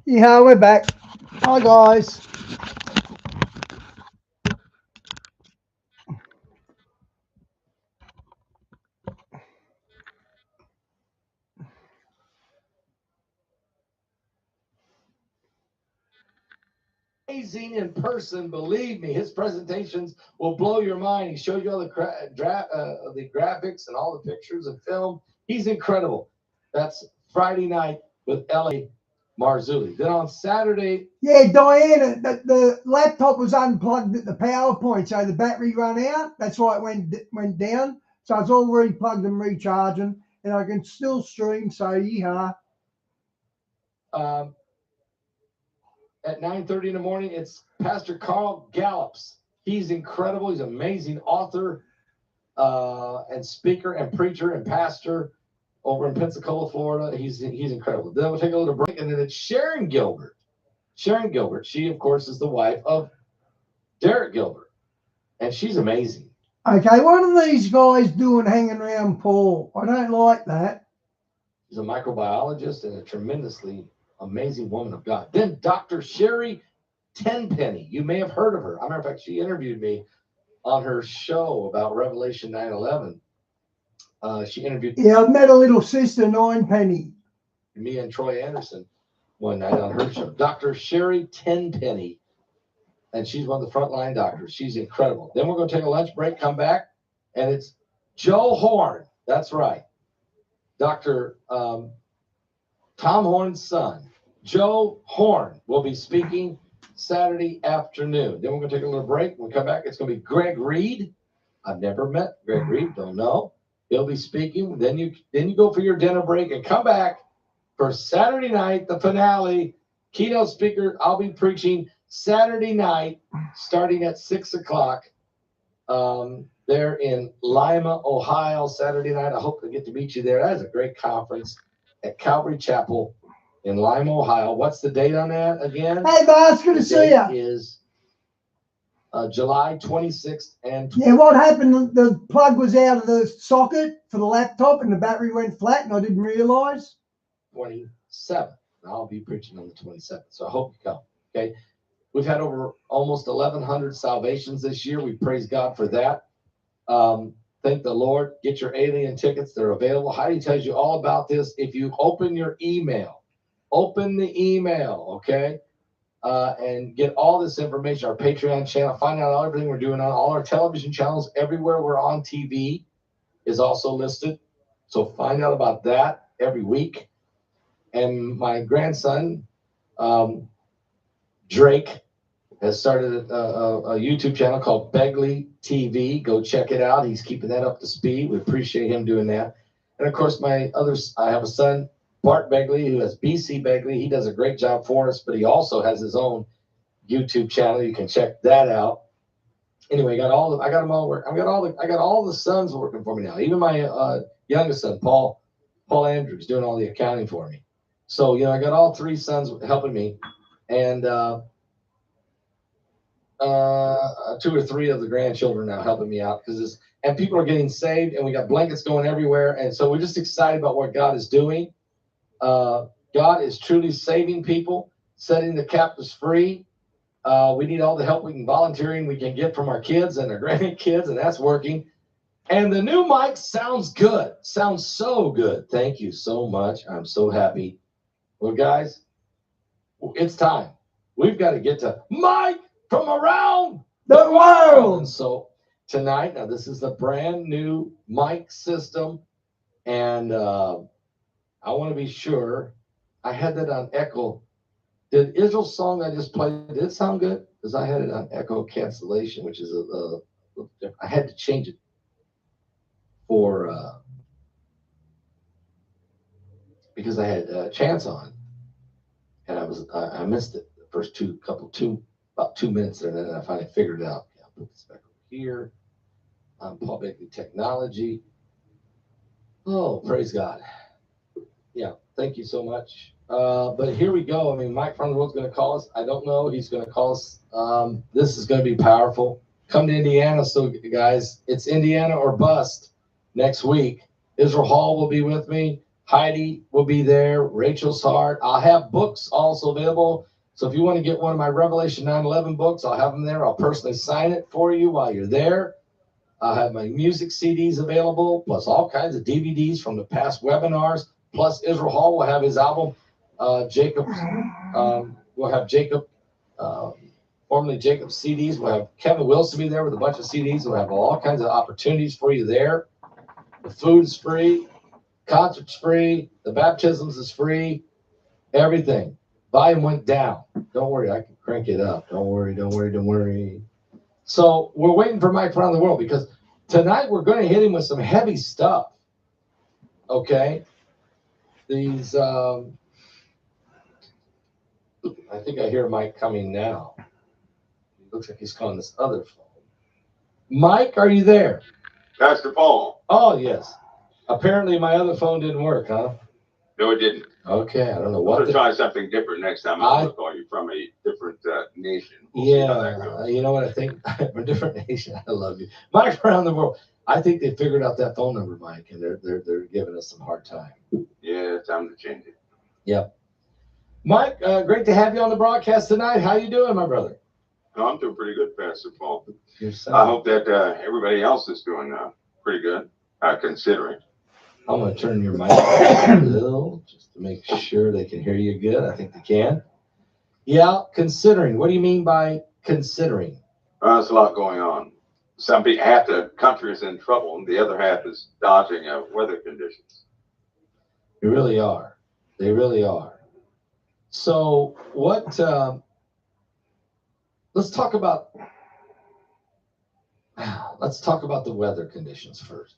Yeah, we're back. Hi, guys. Amazing in person. Believe me, his presentations will blow your mind. He showed you all the graphics and all the pictures and film. He's incredible. That's Friday night with L.A. Marzulli. Then on Saturday, Yeah, Diana, the laptop was unplugged at the power point, so the battery ran out. That's why it went down. So it's all replugged and recharging, and I can still stream. So yeah. um, at 9:30 in the morning, it's Pastor Carl Gallups. He's incredible. He's an amazing author and speaker and preacher and pastor over in Pensacola, Florida. He's incredible. Then we'll take a little break, and then it's Sharon Gilbert. Sharon Gilbert, she of course is the wife of Derek Gilbert, and she's amazing. Okay, what are these guys doing hanging around Paul? I don't like that. She's a microbiologist and a tremendously amazing woman of God. Then Dr. Sherry Tenpenny. You may have heard of her. As a matter of fact, she interviewed me on her show about Revelation 9:11. She interviewed Yeah, I've met a little sister, Ninepenny. me and Troy Anderson one night on her show. Dr. Sherry Tenpenny, and she's one of the frontline doctors. She's incredible. Then we're going to take a lunch break, come back, and it's Joe Horn. That's right. Dr. Tom Horn's son, Joe Horn, will be speaking Saturday afternoon. Then we're going to take a little break. When we come back, it's going to be Greg Reed. I've never met Greg Reed, don't know. He'll be speaking. Then you go for your dinner break and come back for Saturday night, the finale. Keynote speaker, I'll be preaching Saturday night, starting at 6 o'clock. There in Lima, Ohio, Saturday night. I hope to get to meet you there. That is a great conference at Calvary Chapel in Lima, Ohio. What's the date on that again? Hey, boss, good to see you. Is July 26th and 20th. Yeah, what happened? The plug was out of the socket for the laptop, and the battery went flat, and I didn't realize. 27th. I'll be preaching on the 27th, so I hope you come. Okay, we've had over almost 1,100 salvations this year. We praise God for that. Thank the Lord. Get your alien tickets. They're available. Heidi tells you all about this. If you open your email, open the email, okay? And get all this information, our Patreon channel, find out everything we're doing on all our television channels. Everywhere we're on TV is also listed. So find out about that every week. And my grandson, Drake, has started a YouTube channel called Begley TV. Go check it out. He's keeping that up to speed. We appreciate him doing that. And of course, I have a son, Bart Begley, who has BC Begley. He does a great job for us, but he also has his own YouTube channel. You can check that out. Anyway, I got them all working. I got all the sons working for me now. Even my youngest son, Paul Andrews, doing all the accounting for me. So I got all three sons helping me, and 2 or 3 of the grandchildren now helping me out and people are getting saved, and we got blankets going everywhere, and so we're just excited about what God is doing. God is truly saving people, setting the captives free. We need all the help volunteering we can get from our kids and our grandkids, and that's working. And the new mic sounds good. Sounds so good. Thank you so much. I'm so happy. Well, guys, it's time. We've got to get to Mike from around the world. And so tonight, now this is the brand new mic system, and I want to be sure I had that on echo. Did Israel's song I just played, did it sound good? Because I had it on echo cancellation, which is I had to change it for because I had Chance on, and I missed it the first about 2 minutes there, and then I finally figured it out. I'll put this back over here. Paul Begley Technology. Oh, praise God. Yeah, thank you so much. But here we go. I mean, Mike from the World's going to call us. I don't know. He's going to call us. This is going to be powerful. Come to Indiana. So, guys, it's Indiana or bust next week. Israel Hall will be with me. Heidi will be there. Rachel's Heart. I'll have books also available. So if you want to get one of my Revelation 9/11 books, I'll have them there. I'll personally sign it for you while you're there. I'll have my music CDs available, plus all kinds of DVDs from the past webinars. Plus Israel Hall will have his album. Jacob we'll have Jacob, formerly Jacob CDs. We'll have Kevin Wilson be there with a bunch of CDs. We'll have all kinds of opportunities for you there. The food's free, concert's free, the baptisms is free, everything. Volume went down. Don't worry, I can crank it up. Don't worry. So we're waiting for Mike around the world because tonight we're going to hit him with some heavy stuff. Okay? These, I think I hear Mike coming now. It looks like he's calling this other phone. Mike, are you there? Pastor Paul. Oh, yes. Apparently my other phone didn't work, huh? No, it didn't. Okay, I don't know I'm what. going to try something different next time. I'm going to call you from a different nation. We'll see how that goes. You know what I think? From a different nation. I love you. Mike around the world. I think they figured out that phone number, Mike, and they're giving us some hard time. Yeah, time to change it. Yep. Mike, great to have you on the broadcast tonight. How you doing, my brother? No, I'm doing pretty good, Pastor Paul. Yourself. I hope that everybody else is doing pretty good, considering. I'm going to turn your mic a little just to make sure they can hear you good. I think they can. Yeah, considering. What do you mean by considering? There's a lot going on. Some people, half the country is in trouble, and the other half is dodging weather conditions. They really are. They really are. So what, let's talk about the weather conditions first.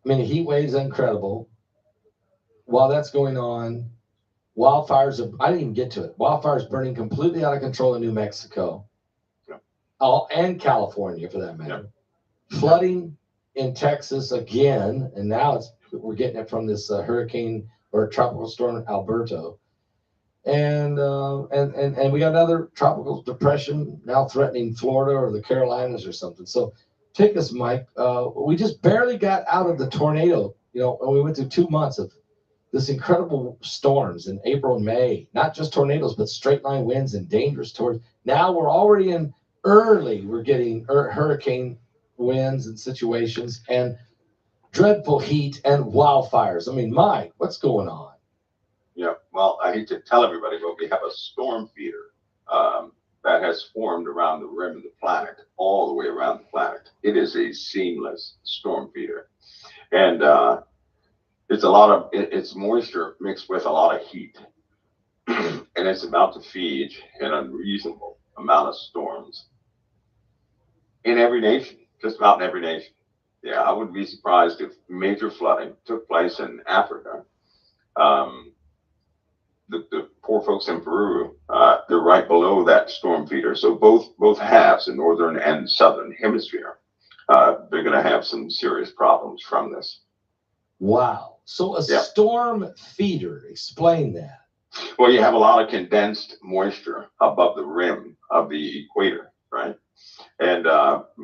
I mean, the heat wave is incredible. While that's going on, wildfires I didn't even get to it. Wildfires burning completely out of control in New Mexico. Yeah. And California, for that matter. Yeah. Flooding in Texas again, and now we're getting it from this hurricane or tropical storm Alberto. And we got another tropical depression now threatening Florida or the Carolinas or something. So take us, Mike. We just barely got out of the tornado, and we went through 2 months of this incredible storms in April and May, not just tornadoes, but straight line winds and dangerous tornadoes. Now we're already we're getting hurricane winds and situations and dreadful heat and wildfires. I mean, Mike, what's going on? Yeah, well, I hate to tell everybody, but we have a storm feeder that has formed around the rim of the planet, all the way around the planet. It is a seamless storm feeder. And it's moisture mixed with a lot of heat. And it's about to feed an unreasonable amount of storms in every nation, just about in every nation. Yeah, I wouldn't be surprised if major flooding took place in Africa. The poor folks in Peru, they're right below that storm feeder. So both halves, the northern and southern hemisphere, they're going to have some serious problems from this. Wow. So a storm feeder, explain that. Well, you have a lot of condensed moisture above the rim of the equator, right? And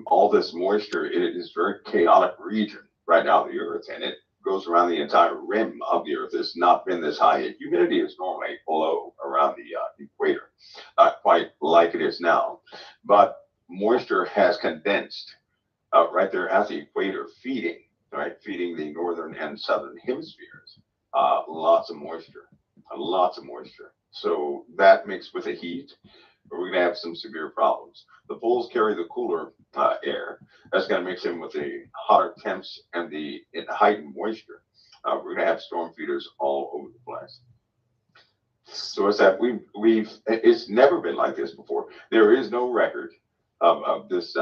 all this moisture, it is a very chaotic region right now on the Earth, and it goes around the entire rim of the Earth. It's not been this high. Humidity is normally low around the equator, not quite like it is now, but moisture has condensed right there at the equator, feeding the northern and southern hemispheres. Lots of moisture. So that mixed with the heat, we're going to have some severe problems. The poles carry the cooler air. That's going to mix in with the hotter temps and the heightened moisture. We're going to have storm feeders all over the place. So it's that it's never been like this before. There is no record of this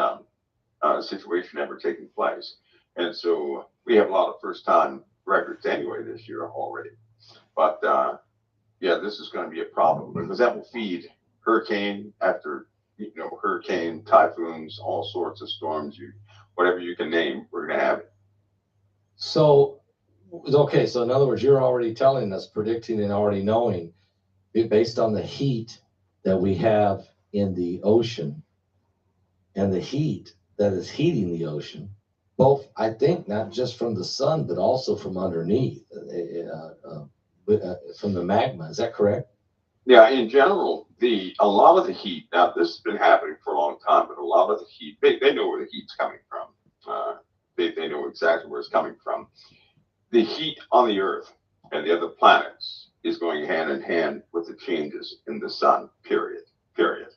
situation ever taking place. And so we have a lot of first-time records anyway this year already. But this is going to be a problem because that will feed hurricane after hurricane, typhoons, all sorts of storms, whatever you can name, we're going to have it. So in other words, you're already telling us, predicting and already knowing, based on the heat that we have in the ocean and the heat that is heating the ocean, both, I think, not just from the sun, but also from underneath, from the magma. Is that correct? Yeah, in general, a lot of the heat, now this has been happening for a long time, but a lot of the heat, they know where the heat's coming from. They know exactly where it's coming from. The heat on the Earth and the other planets is going hand in hand with the changes in the sun, period. Period.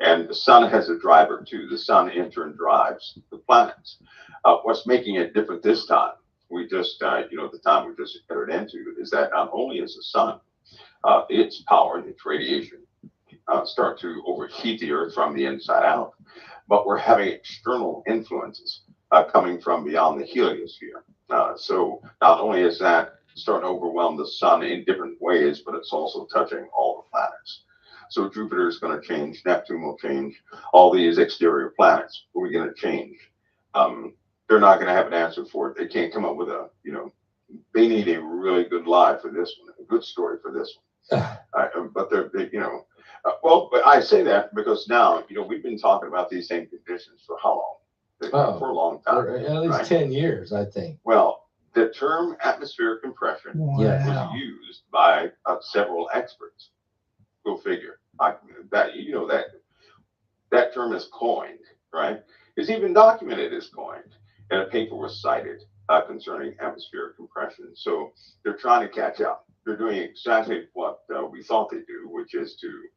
And the sun has a driver too. The sun in turn drives the planets. What's making it different this time, we just, the time we just entered into, is that not only is the sun, its power and its radiation start to overheat the Earth from the inside out, but we're having external influences coming from beyond the heliosphere. So not only is that starting to overwhelm the sun in different ways, but it's also touching all the planets. So Jupiter is going to change, Neptune will change, all these exterior planets are going to change. They're not going to have an answer for it. They can't come up with they need a really good lie for this one, a good story for this one. But but I say that because now, we've been talking about these same conditions for how long? For a long time. For at least 10 years, I think. Well, the term atmospheric compression was used by several experts. Go figure. That term is coined, right? It's even documented as coined, and a paper was cited concerning atmospheric compression. So they're trying to catch up. They're doing exactly what we thought they'd do, which is to,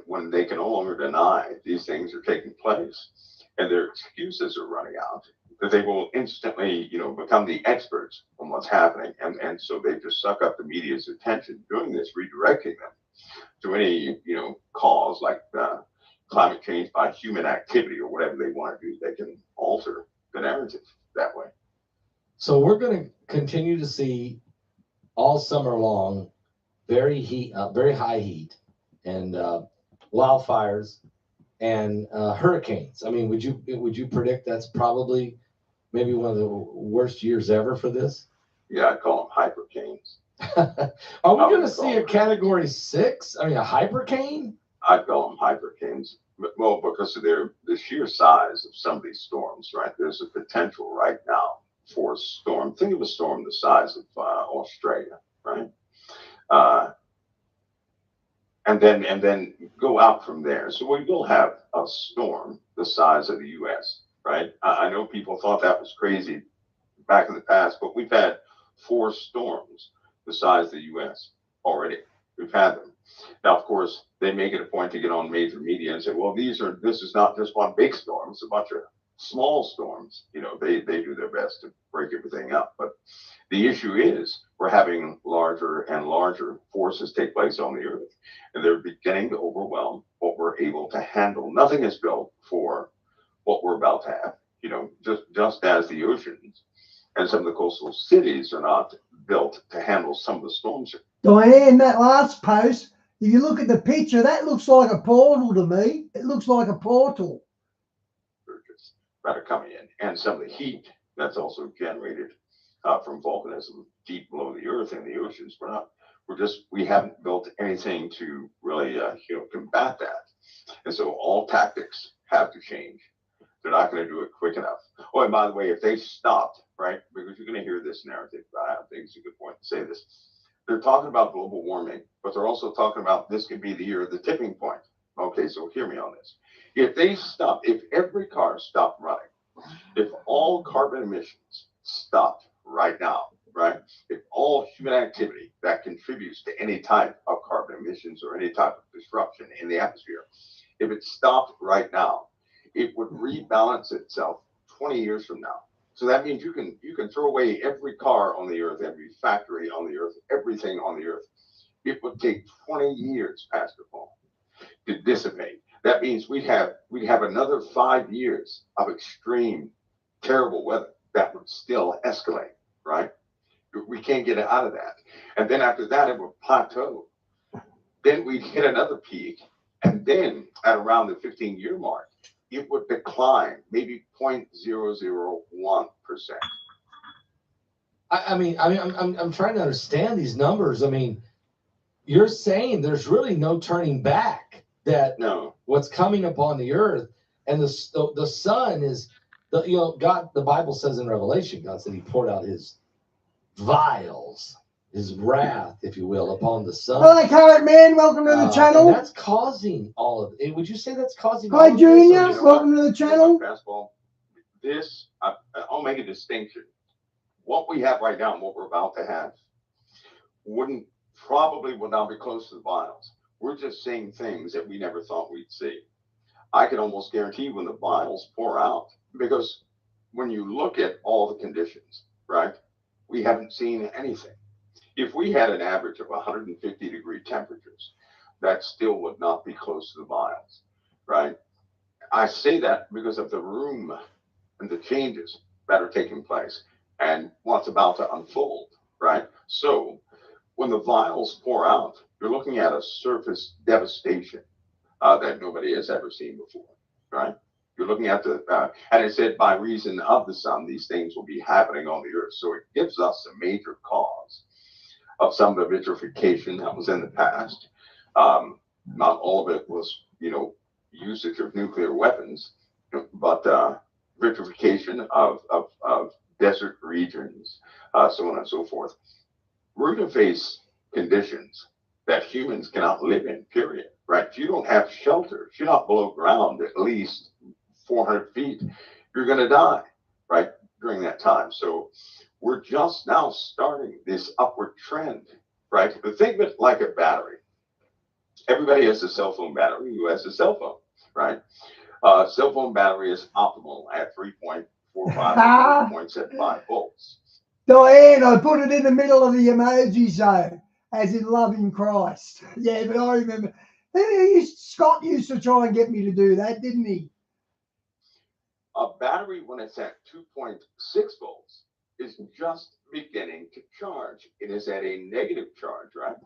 when they can no longer deny these things are taking place and their excuses are running out, that they will instantly, become the experts on what's happening. And so they just suck up the media's attention, doing this, redirecting them to any, cause like climate change by human activity or whatever they want to do. They can alter the narrative that way. So we're going to continue to see all summer long very high heat and wildfires and hurricanes. I mean, would you predict that's probably maybe one of the worst years ever for this? Yeah, I call them hypercanes. Are we going to see a category 6? I mean, a hypercane? I call them hypercanes. Well, because of the sheer size of some of these storms, right? There's a potential right now for a storm. Think of a storm the size of Australia, right? And then go out from there. So we will have a storm the size of the U.S., right? I know people thought that was crazy back in the past, but we've had 4 storms the size of the U.S. already. We've had them. Now, of course, they make it a point to get on major media and say, well, this is not just one big storm. It's a bunch of small storms. They do their best to break everything up. But the issue is we're having larger and larger forces take place on the Earth, and they're beginning to overwhelm what we're able to handle. Nothing is built for what we're about to have, just as the oceans and some of the coastal cities are not built to handle some of the storms. Diane, that last post, if you look at the picture, that looks like a portal to me. It looks like a portal. They're just about to come in. And some of the heat that's also generated from volcanism deep below the Earth and the oceans. We haven't built anything to really, combat that. And so all tactics have to change. They're not going to do it quick enough. Oh, and by the way, if they stopped, right, because you're going to hear this narrative, I think it's a good point to say this. They're talking about global warming, but they're also talking about this could be the year of the tipping point. Okay, so hear me on this. If every car stopped running, if all carbon emissions stopped right now, right, if all human activity that contributes to any type of carbon emissions or any type of disruption in the atmosphere, if it stopped right now, it would rebalance itself 20 years from now. So that means you can throw away every car on the Earth, every factory on the Earth, everything on the Earth. It would take 20 years, Pastor Paul, to dissipate. That means we'd have another 5 years of extreme, terrible weather that would still escalate, right? We can't get out of that. And then after that, it would plateau. Then we'd hit another peak. And then at around the 15-year mark, it would decline maybe 0.001%. I'm trying to understand these numbers. I mean, you're saying there's really no turning back. That No. What's coming upon the Earth and the sun is God, the Bible says in Revelation, God said he poured out his vials, his wrath, if you will, upon the sun. Hello, Carrot Man. Welcome to the And channel. that's causing all of it. Would you say that's causing all Hi, of this? Junior. You know Welcome to the You know channel. what, Fastball? This, I'll make a distinction. What we have right now and what we're about to have probably would not be close to the vials. We're just seeing things that we never thought we'd see. I can almost guarantee when the vials pour out, because when you look at all the conditions, right, we haven't seen anything. If we had an average of 150-degree temperatures, that still would not be close to the vials, right? I say that because of the room and the changes that are taking place and what's about to unfold, right? So when the vials pour out, you're looking at a surface devastation that nobody has ever seen before, right? You're looking at and it said by reason of the sun, these things will be happening on the earth. So it gives us a major cause of some of the vitrification that was in the past. Not all of it was, usage of nuclear weapons, but vitrification of desert regions, so on and so forth. We're going to face conditions that humans cannot live in, period, right? If you don't have shelter, if you're not below ground at least 400 feet, you're going to die, right, during that time. So we're just now starting this upward trend, right? But think of it like a battery. Everybody has a cell phone battery. Who has a cell phone, right? Cell phone battery is optimal at 3.45 or 3.75 volts. Diane, I put it in the middle of the emoji zone, as in loving Christ. Yeah, but I remember. Scott used to try and get me to do that, didn't he? A battery, when it's at 2.6 volts, is just beginning to charge. It is at a negative charge, right?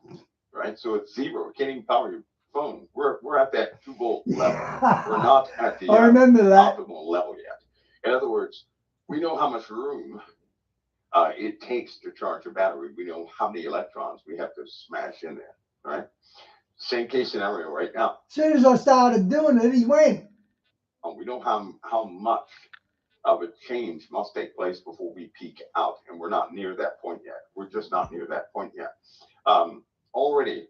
Right. So it's zero. It can't even power your phone. We're at that 2-volt level. We're not at the I remember that. optimal level yet. In other words, we know how much room it takes to charge a battery. We know how many electrons we have to smash in there, right? Same case scenario right now. As soon as I started doing it, he went. We know how much of a change must take place before we peak out, and we're not near that point yet. We're just not near that point yet. Already,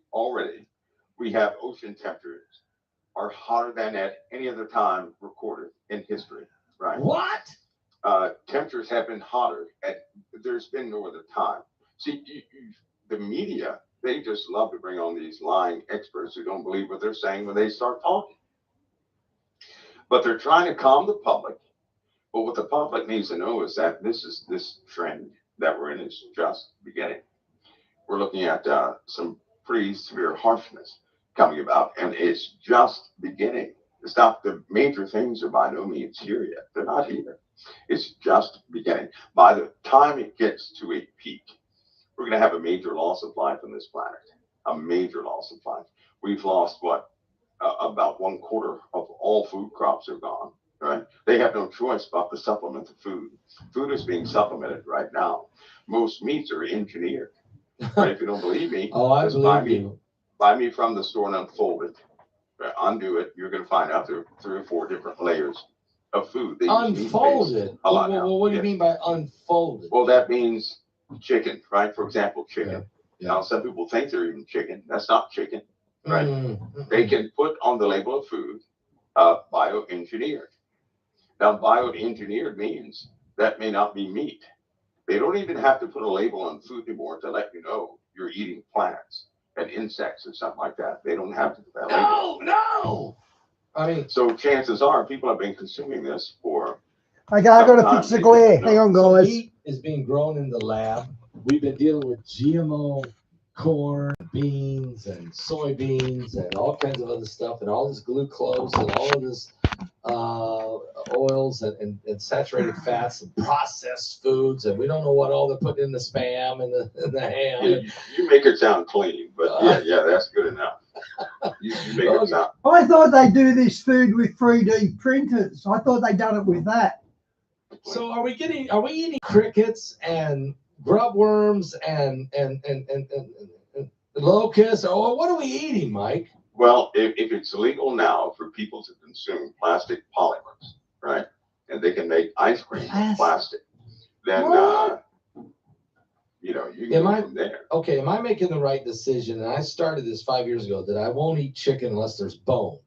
we have ocean temperatures are hotter than at any other time recorded in history, right? What? Temperatures have been hotter there's been no other time. See, the media, they just love to bring on these lying experts who don't believe what they're saying when they start talking. But they're trying to calm the public. But what the public needs to know is that this trend that we're in is just beginning. We're looking at some pretty severe harshness coming about, and it's just beginning. It's not, the major things are by no means here yet. They're not here. It's just beginning. By the time it gets to a peak, we're going to have a major loss of life on this planet. A major loss of life. We've lost about 1/4 of all food crops are gone. Right? They have no choice but to supplement the food. Food is being supplemented right now. Most meats are engineered. Right? If you don't believe me, I believe you. Buy me from the store and unfold it. Undo it. You're going to find out there are 3 or 4 different layers of food. They Unfold it. Well, what do you mean by unfold it? Well, that means chicken, right? For example, chicken. Yeah. Now, some people think they're eating chicken. That's not chicken, right? Mm-hmm. They can put on the label of food, bioengineered. Now, bioengineered means that may not be meat. They don't even have to put a label on food anymore to let you know you're eating plants and insects or something like that. They don't have to put that label. No. I mean, so chances are people have been consuming this for. Okay, I got to fix the glare. Hang on, guys. Meat is being grown in the lab. We've been dealing with GMO corn, beans, and soybeans, and all kinds of other stuff, and all this glucose and all of this oils and saturated fats and processed foods, and we don't know what all they're putting in the spam and the ham. Yeah, you make it sound clean, but yeah, that's good enough. You make it sound. I thought they do this food with 3D printers. I thought they done it with that. So are we eating crickets and grub worms and locusts, or what are we eating, Mike? Well, if it's illegal now for people to consume plastic polymers, right? and they can make ice cream with plastic, then What? you know, you Am can I- go from there. Okay, am I making the right decision? And I started this 5 years ago that I won't eat chicken unless there's bone.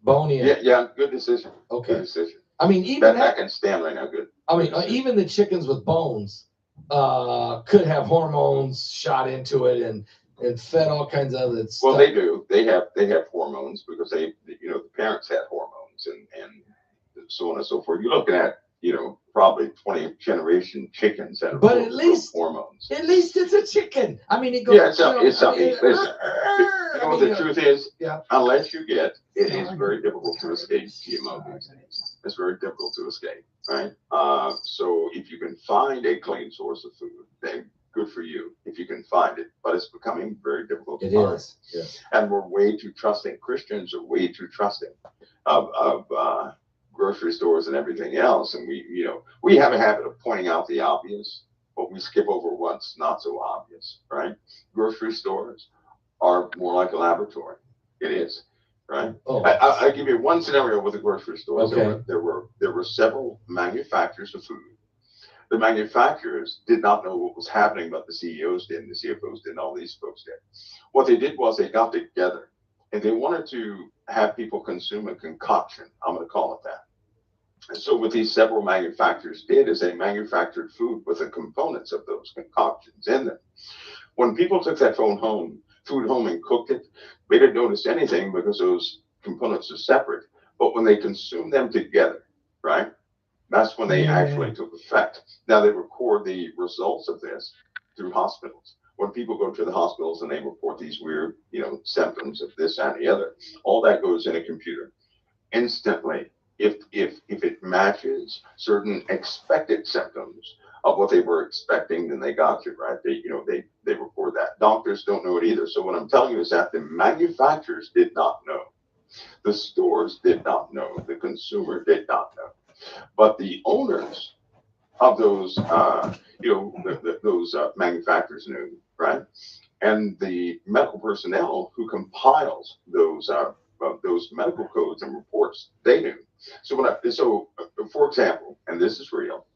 Bony. Yeah, good decision. Good Okay. decision. I mean, even That that. can stand right now. Good. I mean, even the chickens with bones could have hormones shot into it and fed all kinds of other stuff. Well, they do. They have hormones because they, you know, the parents had hormones and so on and so forth. You're looking at, you know, probably 20 generation chickens that are But full at of least- hormones. At least it's a chicken. I mean, it goes. Yeah, it's something. Listen, you know what the yeah. truth is? Yeah. Unless you get, it is very difficult to escape GMO these days. It's very difficult to escape, right? So if you can find a clean source of food, then good for you if you can find it. But it's becoming very difficult to It find. is. Yes. And we're way too trusting. Christians are way too trusting of grocery stores and everything else. And we, you know, we have a habit of pointing out the obvious, but we skip over what's not so obvious, right? Grocery stores are more like a laboratory. It is, right? Oh. I give you one scenario with the grocery stores. Okay. There were several manufacturers of food. The manufacturers did not know what was happening, but the CEOs did, and the CFOs did, and all these folks did. What they did was they got together and they wanted to have people consume a concoction. I'm going to call it that. And so what these several manufacturers did is they manufactured food with the components of those concoctions in them. When people took that food home and cooked it, they didn't notice anything because those components are separate. But when they consumed them together, right, that's when they actually took effect. Now they record the results of this through hospitals. When people go to the hospitals and they report these weird, you know, symptoms of this and the other, all that goes in a computer instantly. If it matches certain expected symptoms of what they were expecting, then they got you, right. They record that. Doctors don't know it either. So what I'm telling you is that the manufacturers did not know, the stores did not know, the consumer did not know, but the owners of those, those manufacturers knew, right? And the medical personnel who compiles those medical codes and reports, they knew. So for example, and this is real,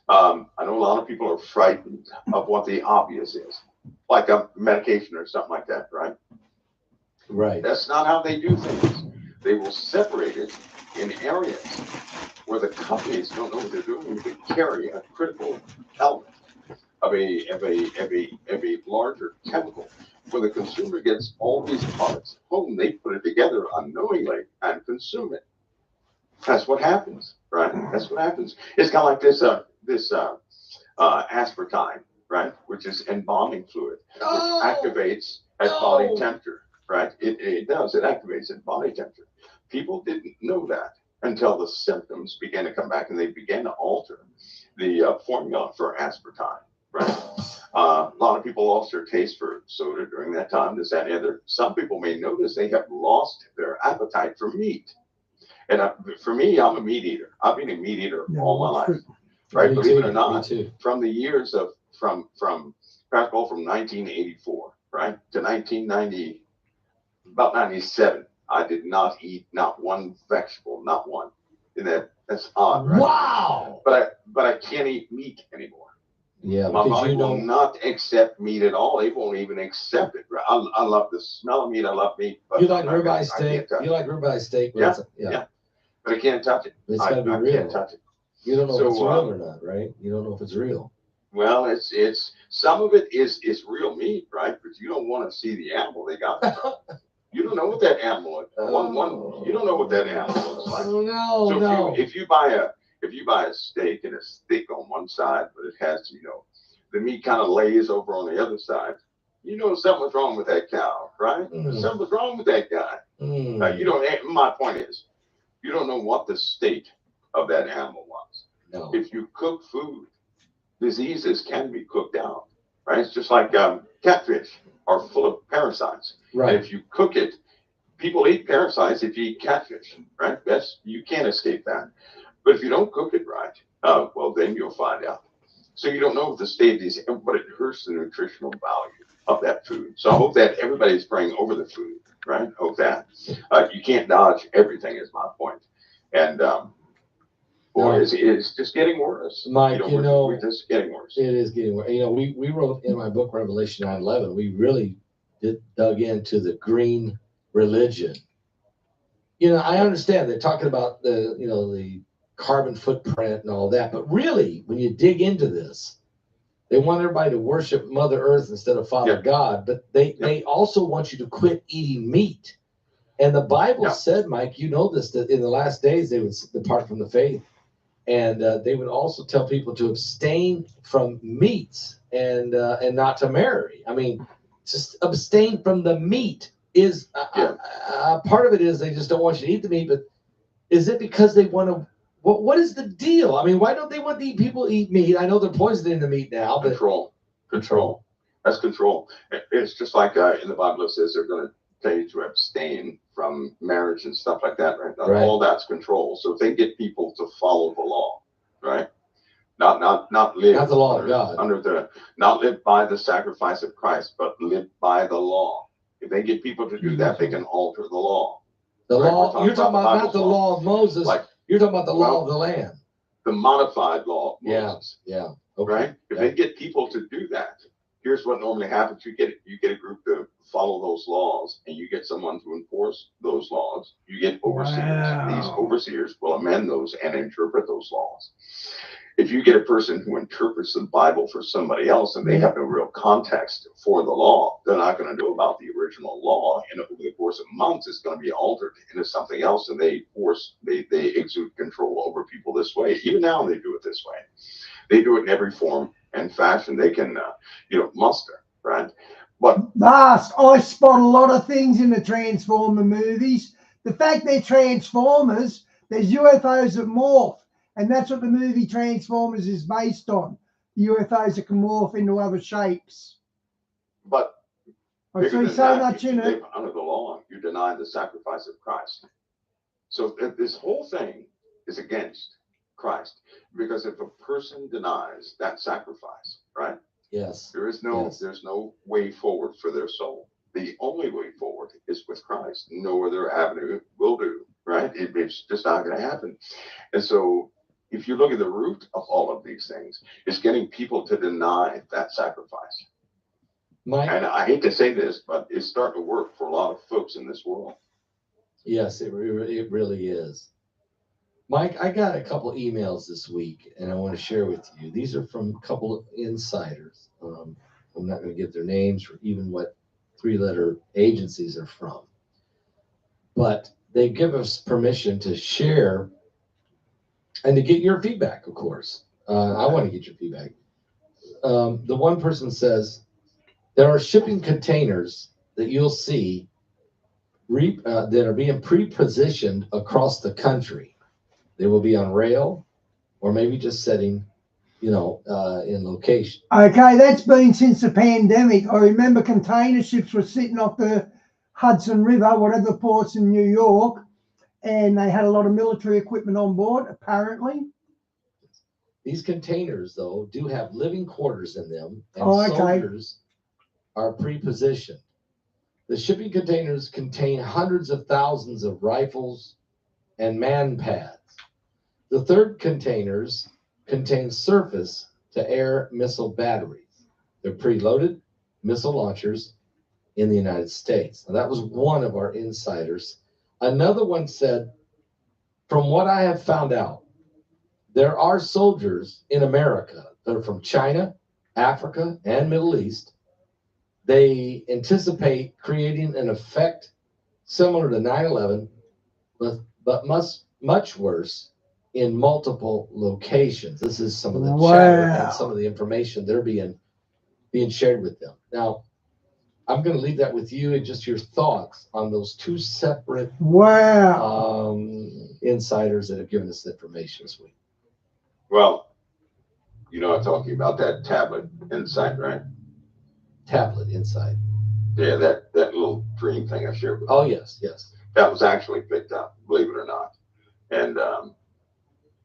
I know a lot of people are frightened of what the obvious is, like a medication or something like that, right? Right. That's not how they do things. They will separate it in areas where the companies don't know what they're doing to carry a critical element of a larger chemical. When the consumer gets all these products home, they put it together unknowingly and consume it. That's what happens, right? That's what happens. It's kind of like this aspartame, right? Which is embalming fluid, which activates at body temperature, right? It does. It activates at body temperature. People didn't know that until the symptoms began to come back and they began to alter the formula for aspartame, right? A lot of people lost their taste for soda during that time, this, that, and the other. Some people may notice they have lost their appetite for meat. And for me, I'm a meat eater. I've been a meat eater all my life, right? Me Believe too, it or not, me too. from the years of, from 1984, right, to 1990, about 97, I did not eat not one vegetable, not one. And that's odd, right? Wow. But I can't eat meat anymore. Yeah, My because body you will know. not accept meat at all. It won't even accept it. Right? I love the smell of meat. I love meat. But You like I'm not gonna- ribeye I steak? can't touch You like ribeye steak? Yeah, Yeah. But I can't touch it. It's I gotta be can't real. touch it. You don't know if it's So, real or not, right? You don't know if it's real. Well, it's some of it is real meat, right? But you don't want to see the animal they got. You don't know what that animal. You don't know what that animal looks like. Oh, no, So no. if you buy a steak and it's thick on one side, but it has, the meat kind of lays over on the other side, you know something's wrong with that cow, right? Something's wrong with that guy. You don't. My point is, you don't know what the state of that animal was. No. If you cook food, diseases can be cooked out, right? It's just like catfish are full of parasites. Right. And if you cook it, people eat parasites if you eat catfish, right? You can't escape that. But if you don't cook it right, well, then you'll find out. So you don't know what the state of these, but it hurts the nutritional value of that food. So I hope that everybody's praying over the food, right? Hope that. You can't dodge everything is my point. And Or it's just getting worse. Mike, we're just getting worse. It is getting worse. We wrote in my book, Revelation 9:11, we really dug into the green religion. I understand they're talking about the carbon footprint and all that, but really, when you dig into this, they want everybody to worship Mother Earth instead of Father God, but they also want you to quit eating meat. And the Bible said, Mike, this, that in the last days they would depart from the faith. And they would also tell people to abstain from meats and not to marry. I mean, just abstain from the meat is part of it is they just don't want you to eat the meat. But is it because they want to? What is the deal? I mean, why don't they want people to eat meat? I know they're poisoning the meat now. But Control. That's control. It's just like in the Bible it says they're going to tell you to abstain from marriage and stuff like that, right? Right. All that's control. So if they get people to follow the law, right? Not live Not the law of God. Not live by the sacrifice of Christ, but live by the law. If they get people to do that, they can alter the law. The Right, law, you're talking about not the law of Moses, you're talking about the law of the land. The modified law of Moses. Yeah. Okay. Right? If they get people to do that, here's what normally happens. You get a group to follow those laws, and you get someone to enforce those laws. You get overseers. Wow. These overseers will amend those and interpret those laws. If you get a person who interprets the Bible for somebody else and they have no real context for the law, they're not going to know about the original law. And over the course of months, it's going to be altered into something else, and they exude control over people this way. Even now, they do it this way. They do it in every form and fashion they can, muster, right? But I spot a lot of things in the Transformer movies. The fact they're Transformers, there's UFOs that morph, and that's what the movie Transformers is based on. UFOs that can morph into other shapes. But I see so much in it. Under the law, you deny the sacrifice of Christ. So this whole thing is against Christ, because if a person denies that sacrifice, right? Yes. There's no way forward for their soul. The only way forward is with Christ. No other avenue will do, right? It's just not going to happen. And so if you look at the root of all of these things, it's getting people to deny that sacrifice. And I hate to say this, but it's starting to work for a lot of folks in this world. Yes, it really is. Mike, I got a couple emails this week, and I want to share with you. These are from a couple of insiders. I'm not going to give their names or even what three-letter agencies are from. But they give us permission to share and to get your feedback, of course. I want to get your feedback. The one person says, there are shipping containers that you'll see that are being pre-positioned across the country. They will be on rail or maybe just setting, in location. Okay, that's been since the pandemic. I remember container ships were sitting off the Hudson River, whatever ports in New York, and they had a lot of military equipment on board, apparently. These containers, though, do have living quarters in them, and soldiers are pre-positioned. The shipping containers contain hundreds of thousands of rifles and man pads. The third containers contain surface-to-air missile batteries. They're preloaded missile launchers in the United States. Now, that was one of our insiders. Another one said, from what I have found out, there are soldiers in America that are from China, Africa, and Middle East. They anticipate creating an effect similar to 9/11, but much worse in multiple locations. This is some of the chatter and some of the information they're being shared with them. Now, I'm going to leave that with you and just your thoughts on those two separate insiders that have given us the information this week. Well, I'm talking about that tablet insight, right? Tablet insight. Yeah, that little dream thing I shared with you. Oh, yes. That was actually picked up, believe it or not. And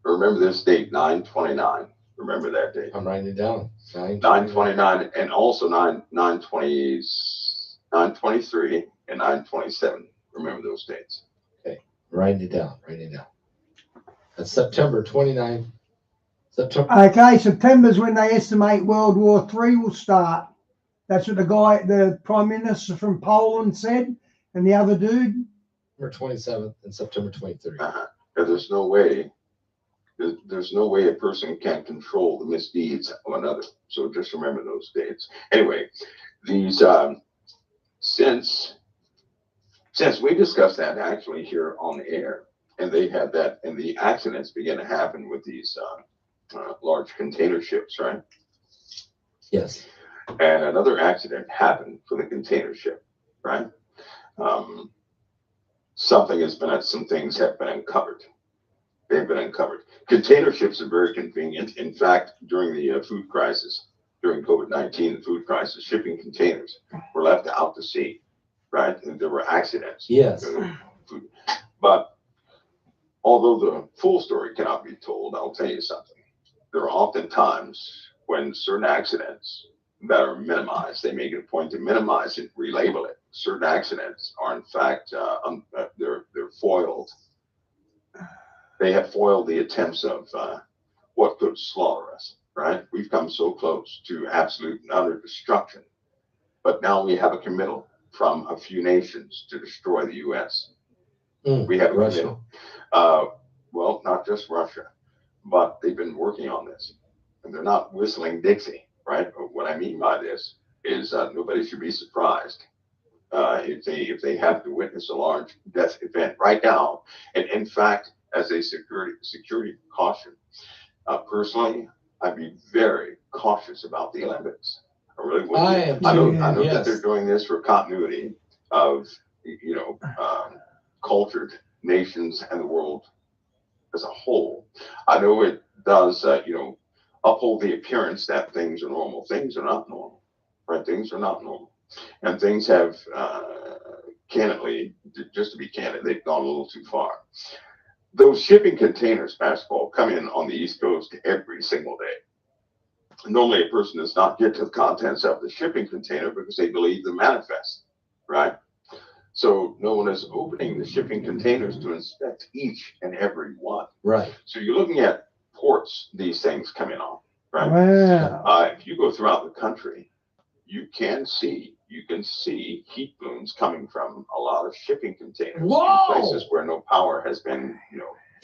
remember this date, 9/29. Remember that date. I'm writing it down. 9/29, and also 9/23 and 9/27. Remember those dates. Okay, writing it down. That's September 29th. September. Okay, September's when they estimate World War III will start. That's what the Prime Minister from Poland said, and the other dude. September 27th and September 23rd. And there's no way, there's no way a person can control the misdeeds of another. So just remember those dates. Anyway, these since we discussed that actually here on the air, and they had that, and the accidents began to happen with these large container ships, right? Yes. And another accident happened for the container ship, right? Some things have been uncovered. They've been uncovered. Container ships are very convenient. In fact, during the food crisis, during COVID-19, the food crisis, shipping containers were left out to sea, right? And there were accidents. Yes. But although the full story cannot be told, I'll tell you something. There are often times when certain accidents that are minimized, they make it a point to minimize it, relabel it. Certain accidents are in fact, they're foiled. They have foiled the attempts of what could slaughter us, right? We've come so close to absolute and utter destruction, but now we have a committal from a few nations to destroy the U.S. We have a Russia. committal. Well, not just Russia, but they've been working on this, and they're not whistling Dixie, right? What I mean by this is nobody should be surprised if they have to witness a large death event right now. And in fact, as a security precaution, personally, I'd be very cautious about the Olympics. I really would. I am I know yes. that they're doing this for continuity of, cultured nations and the world as a whole. I know it does, uphold the appearance that things are normal. Things are not normal, right? Things are not normal. And things have, candidly, just to be candid, they've gone a little too far. Those shipping containers, basketball, come in on the East Coast every single day. Normally, a person does not get to the contents of the shipping container because they believe the manifest, right? So no one is opening the shipping containers to inspect each and every one. Right. So you're looking at ports these things come in on, right? Wow. If you go throughout the country, you can see heat blooms coming from a lot of shipping containers in places where no power has been,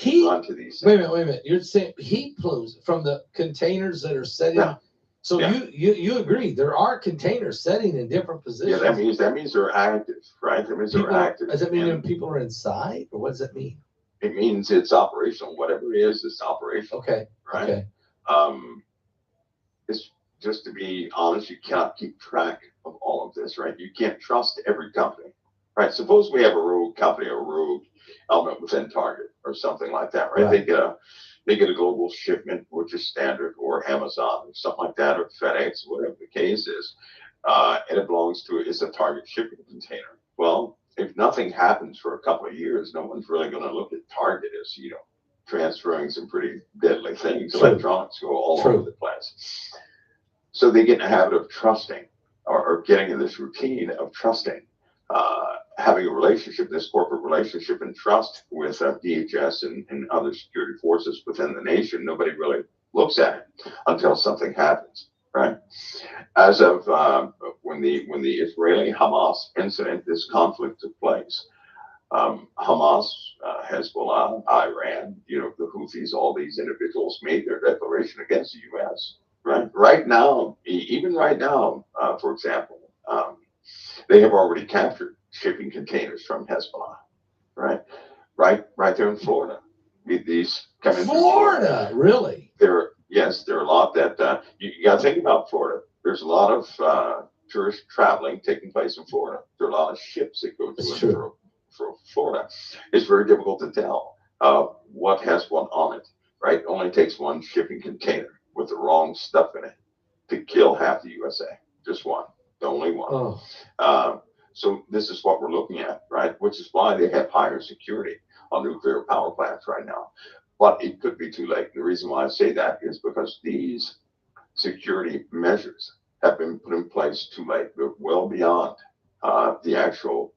run to these things. Wait a minute. You're saying heat plumes from the containers that are setting. Yeah. So you agree there are containers setting in different positions. Yeah, that means they're active, right? That means they're active. Does it mean people are inside, or what does it mean? It means it's operational. Whatever it is, it's operational. Okay. Right. Okay. It's just to be honest, you cannot keep track of all of this, right? You can't trust every company, right? Suppose we have a rogue company or a rogue element within Target or something like that, right? They get a global shipment, which is standard, or Amazon or something like that, or FedEx, whatever the case is, and it belongs to it's a Target shipping container. Well, if nothing happens for a couple of years, no one's really going to look at Target as transferring some pretty deadly things. True. Electronics go all over the place. So they get in a habit of trusting, or getting in this routine of trusting, having a relationship, this corporate relationship and trust with DHS and other security forces within the nation. Nobody really looks at it until something happens, right? As of when the Israeli-Hamas incident, this conflict took place, Hamas, Hezbollah, Iran, the Houthis, all these individuals made their declaration against the U.S. Right now, even right now, for example, they have already captured shipping containers from Hezbollah, right there in Florida. These come in Florida, really? There are a lot that you got to think about Florida. There's a lot of tourist traveling taking place in Florida. There are a lot of ships that go to and from Florida. It's very difficult to tell what has what on it, right? It only takes one shipping container with the wrong stuff in it to kill half the USA. Just one, the only one. Oh. So this is what we're looking at, right? Which is why they have higher security on nuclear power plants right now. But it could be too late. The reason why I say that is because these security measures have been put in place too late. They're well beyond the actual,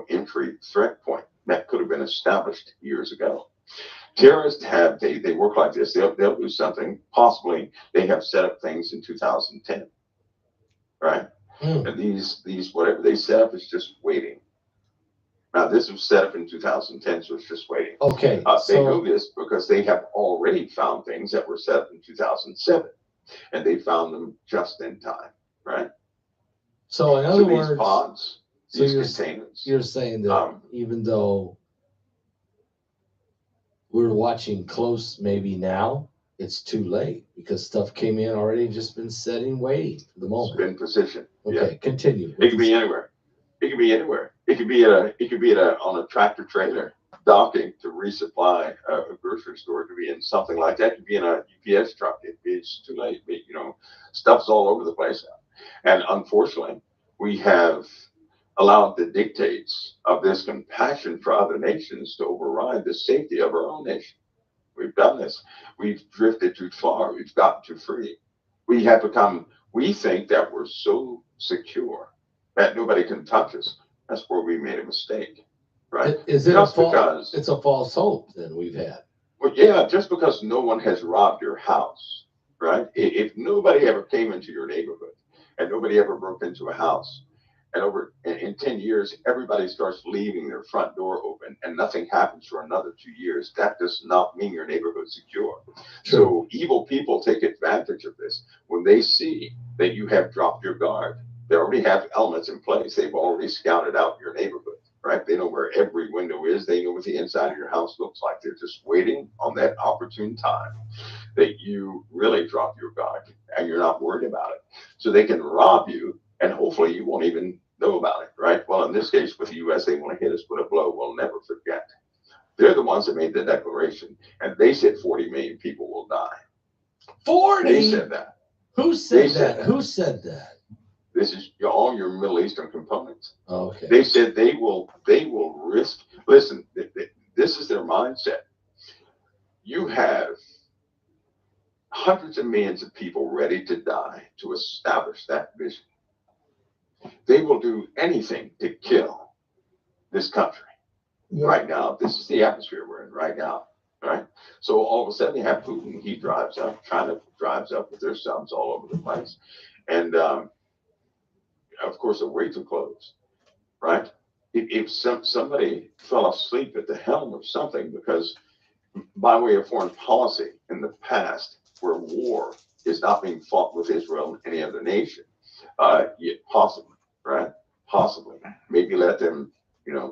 entry threat point that could have been established years ago. Terrorists they work like this. They'll do something. Possibly they have set up things in 2010, right? Mm. And these whatever they set up is just waiting. Now this was set up in 2010, so it's just waiting. Okay, They know so this because they have already found things that were set up in 2007, and they found them just in time, right? in So other these words, pods, so these you're containers, you're saying that um, even though we're watching close, maybe now it's too late because stuff came in already, just been sitting, waiting for the moment. spin position. Yeah. Okay, continue. It could be anywhere. It could be anywhere. It could be on a tractor trailer docking to resupply a grocery store. It could be in something like that. It could be in a UPS truck. It's too late. Stuff's all over the place now. And unfortunately, we have allowed the dictates of this compassion for other nations to override the safety of our own nation. We've done this. We've drifted too far. We've gotten too free. We think that we're so secure that nobody can touch us. That's where we made a mistake, right? Is it Just a false? because, It's a false hope that we've had. well, yeah, just because no one has robbed your house, right? If nobody ever came into your neighborhood and nobody ever broke into a house, and in 10 years, everybody starts leaving their front door open and nothing happens for another 2 years, that does not mean your neighborhood's secure. So evil people take advantage of this. When they see that you have dropped your guard, they already have elements in place. They've already scouted out your neighborhood, right? They know where every window is. They know what the inside of your house looks like. They're just waiting on that opportune time that you really drop your guard and you're not worried about it. So they can rob you and hopefully you won't even know about it, right? Well, in this case with the U.S., they want to hit us with a blow we'll never forget. They're the ones that made the declaration, and they said 40 million people will die. 40? They said that. Who said They said that? that. Who said that? This is all your Middle Eastern components. Okay. They said they will risk. Listen, this is their mindset. You have hundreds of millions of people ready to die to establish that vision. They will do anything to kill this country. Yeah. Right now. This is the atmosphere we're in right now, right? So all of a sudden you have Putin. He drives up, China drives up with their subs all over the place, and of course they're way too close, right? If somebody fell asleep at the helm of something, because by way of foreign policy in the past, where war is not being fought with Israel and any other nation, possibly, right? Possibly, maybe let them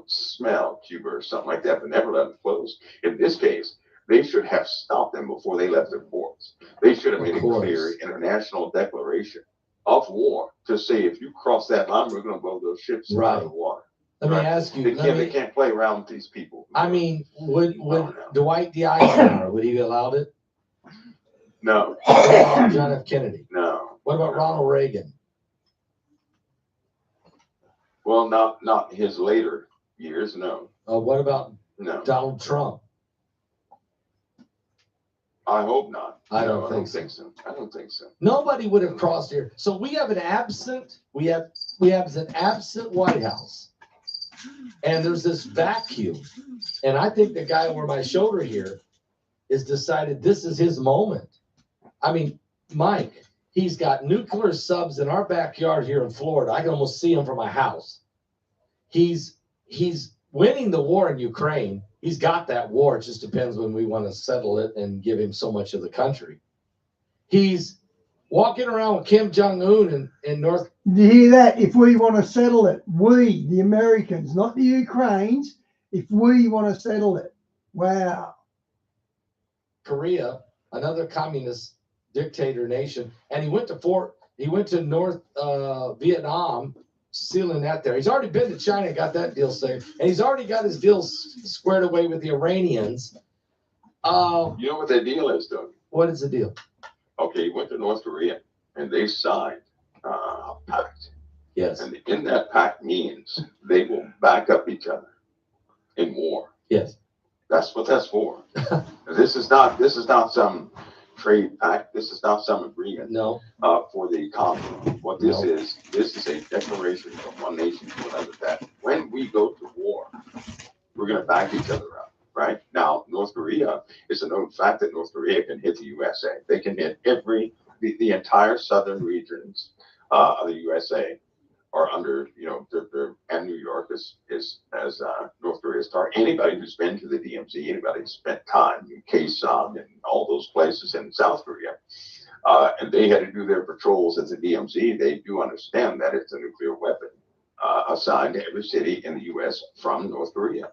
smell Cuba or something like that, but never let them close. In this case, they should have stopped them before they left their ports. They should have made a clear international declaration of war to say, if you cross that line, we're going to blow those ships out of the water. Let me ask you. They can't play around with these people. I mean, would no. Dwight D. Eisenhower, would he have allowed it? No. What about John F. Kennedy? No. What about Ronald Reagan? Well, not his later years, no. What about No. Donald Trump? I hope not. I No, don't think so. I don't think so. Nobody would have crossed here. So we have an absent. We have an absent White House, and there's this vacuum. And I think the guy over my shoulder here has decided this is his moment. I mean, Mike, he's got nuclear subs in our backyard here in Florida. I can almost see him from my house. He's winning the war in Ukraine. He's got that war. It just depends when we want to settle it and give him so much of the country. He's walking around with Kim Jong-un in North. Do you hear that? If we want to settle it, we, the Americans, not the Ukrainians, if we want to settle it. Wow. Korea, another communist dictator nation, and he went to North Vietnam, sealing that there. He's already been to China, got that deal saved, and he's already got his deal squared away with the Iranians. You know what the deal is, Doug? What is the deal? Okay, he went to North Korea, and they signed a pact. Yes. And in that pact means they will back up each other in war. Yes. That's what that's for. This is not some trade pact. This is not some agreement. No. For the economy. What this is a declaration from one nation to another that when we go to war, we're going to back each other up. Right now, North Korea It's a known fact that North Korea can hit the USA. They can hit the entire southern regions of the USA are under, and New York is as North Korea's target. Anybody who's been to the DMZ, anybody who's spent time in Kaesong and all those places in South Korea, and they had to do their patrols at the DMZ, they do understand that it's a nuclear weapon assigned to every city in the U.S. from North Korea.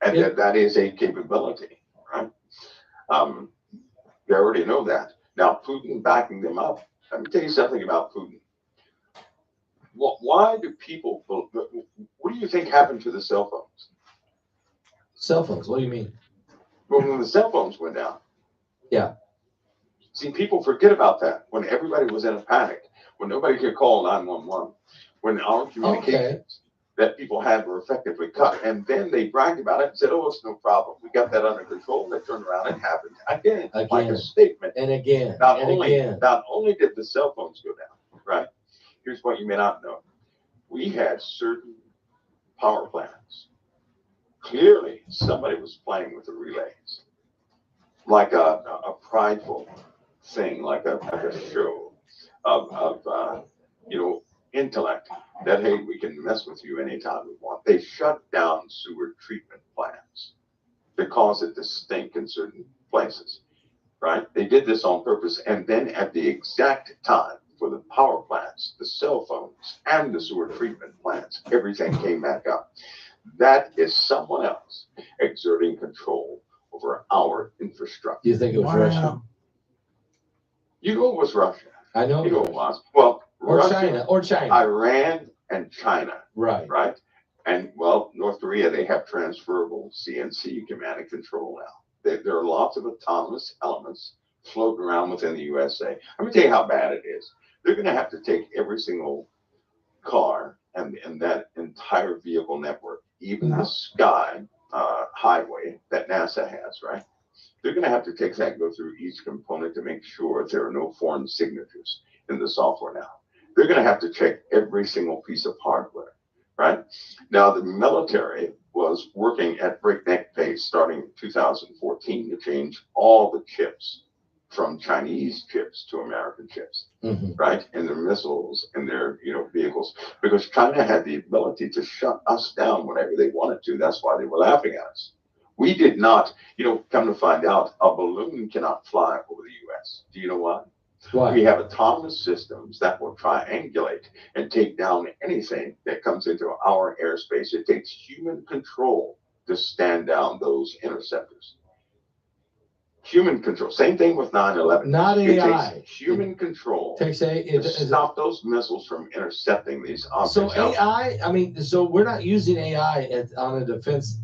And that is a capability, right? They already know that. Now, Putin backing them up. Let me tell you something about Putin. Why do people, what do you think happened to the cell phones? Cell phones, what do you mean? Well, when the cell phones went down. Yeah. See, people forget about that when everybody was in a panic, when nobody could call 911, when our communications that people had were effectively cut. And then they bragged about it and said, oh, it's no problem. We got that under control. They turned around and happened again. Like a statement. And again. Not only did the cell phones go down, right? Here's what you may not know. We had certain power plants. Clearly, somebody was playing with the relays. Like a prideful thing, like a show of intellect that, hey, we can mess with you anytime we want. They shut down sewer treatment plants that cause it to stink in certain places, right? They did this on purpose. And then at the exact time for the power plants, the cell phones, and the sewer treatment plants, everything came back up. That is someone else exerting control over our infrastructure. You think it was Russia? You know it was Russia. I know. You know it was. Well, or Russia, China. Iran and China. Right. Right. And well, North Korea, they have transferable CNC command and control now. There are lots of autonomous elements floating around within the USA. Let me tell you how bad it is. They're going to have to take every single car and that entire vehicle network, even the sky highway that NASA has, right? They're going to have to take that and go through each component to make sure there are no foreign signatures in the software now. They're going to have to check every single piece of hardware, right? Now, the military was working at breakneck pace starting 2014 to change all the chips from Chinese chips to American chips, right? In their missiles and their, vehicles, because China had the ability to shut us down whenever they wanted to. That's why they were laughing at us. We did not, come to find out, a balloon cannot fly over the U.S. Do you know why? Why? We have autonomous systems that will triangulate and take down anything that comes into our airspace. It takes human control to stand down those interceptors. Human control. Same thing with 9/11. Not AI. It takes human control to stop those missiles from intercepting these objects. So AI, so we're not using AI on a defense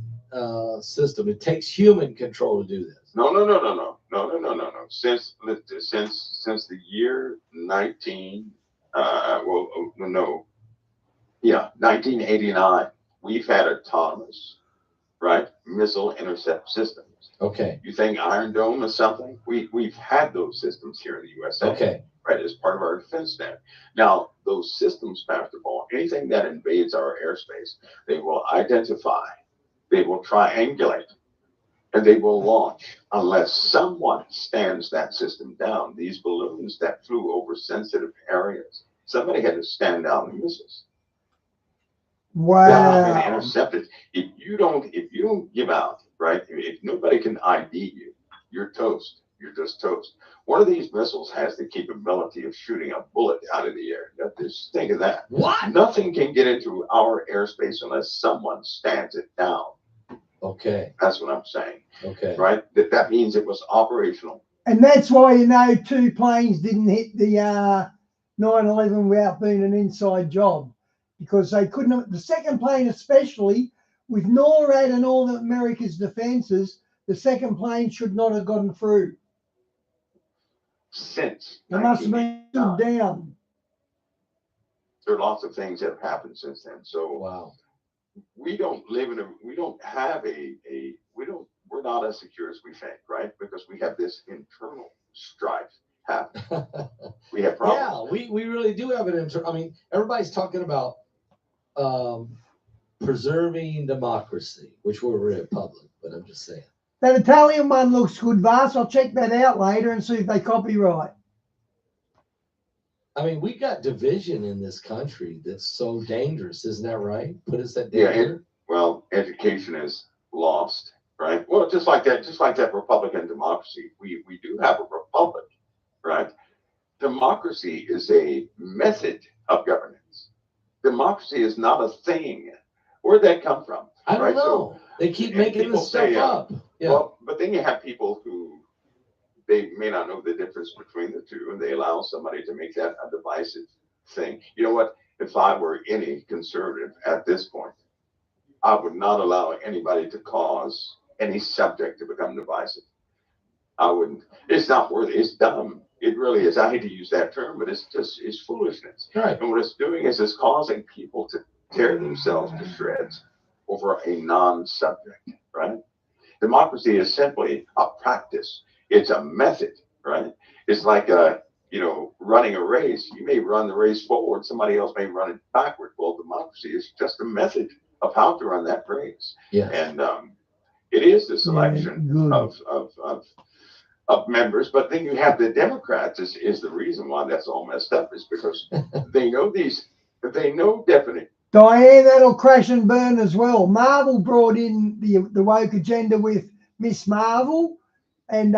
system. It takes human control to do this. No. Since the year 1989, we've had autonomous, right, missile intercept systems. Okay. You think Iron Dome is something? We've had those systems here in the USA. Okay. Right, as part of our defense net. Now, those systems, Pastor Paul, anything that invades our airspace, they will identify, they will triangulate, and they will launch unless someone stands that system down. These balloons that flew over sensitive areas, somebody had to stand down the missiles. Wow. And intercept it. If you don't give out, right? If nobody can ID you, you're toast. You're just toast. One of these missiles has the capability of shooting a bullet out of the air. Just think of that. What? Nothing can get into our airspace unless someone stands it down. Okay. That's what I'm saying. Okay. Right? That means it was operational. And that's why, 2 planes didn't hit the 9/11 without being an inside job. Because they couldn't have, the second plane especially, with NORAD and all of America's defenses, the second plane should not have gotten through. Since It must have been shut down. There are lots of things that have happened since then. So wow. We don't live in we're not as secure as we think, right? Because we have this internal strife happening. We have problems. Yeah, we really do have an everybody's talking about preserving democracy, which we're a republic, but I'm just saying. That Italian one looks good, Vas. I'll check that out later and see if they copyright. I mean, we got division in this country that's so dangerous, isn't that right? Put us at Yeah, danger. well, education is lost, right? Well, just like that Republican democracy, we do have a republic, right? Democracy is a method of governance. Democracy is not a thing. Where'd that come from? I don't Right, know. so- They keep and making people this stuff say, up. Yeah. Well, but then you have people who they may not know the difference between the two, and they allow somebody to make that a divisive thing. You know what? If I were any conservative at this point, I would not allow anybody to cause any subject to become divisive. I wouldn't. It's not worth it. It's dumb. It really is. I hate to use that term, but it's foolishness. Right. And what it's doing is it's causing people to tear themselves to shreds over a non-subject, right? Democracy is simply a practice. It's a method, right? It's like running a race. You may run the race forward, somebody else may run it backward. Well, democracy is just a method of how to run that race. Yes. And it is the selection good. of members, but then you have the Democrats is the reason why that's all messed up is because they know definite. Diane, that'll crash and burn as well. Marvel brought in the woke agenda with Miss Marvel, and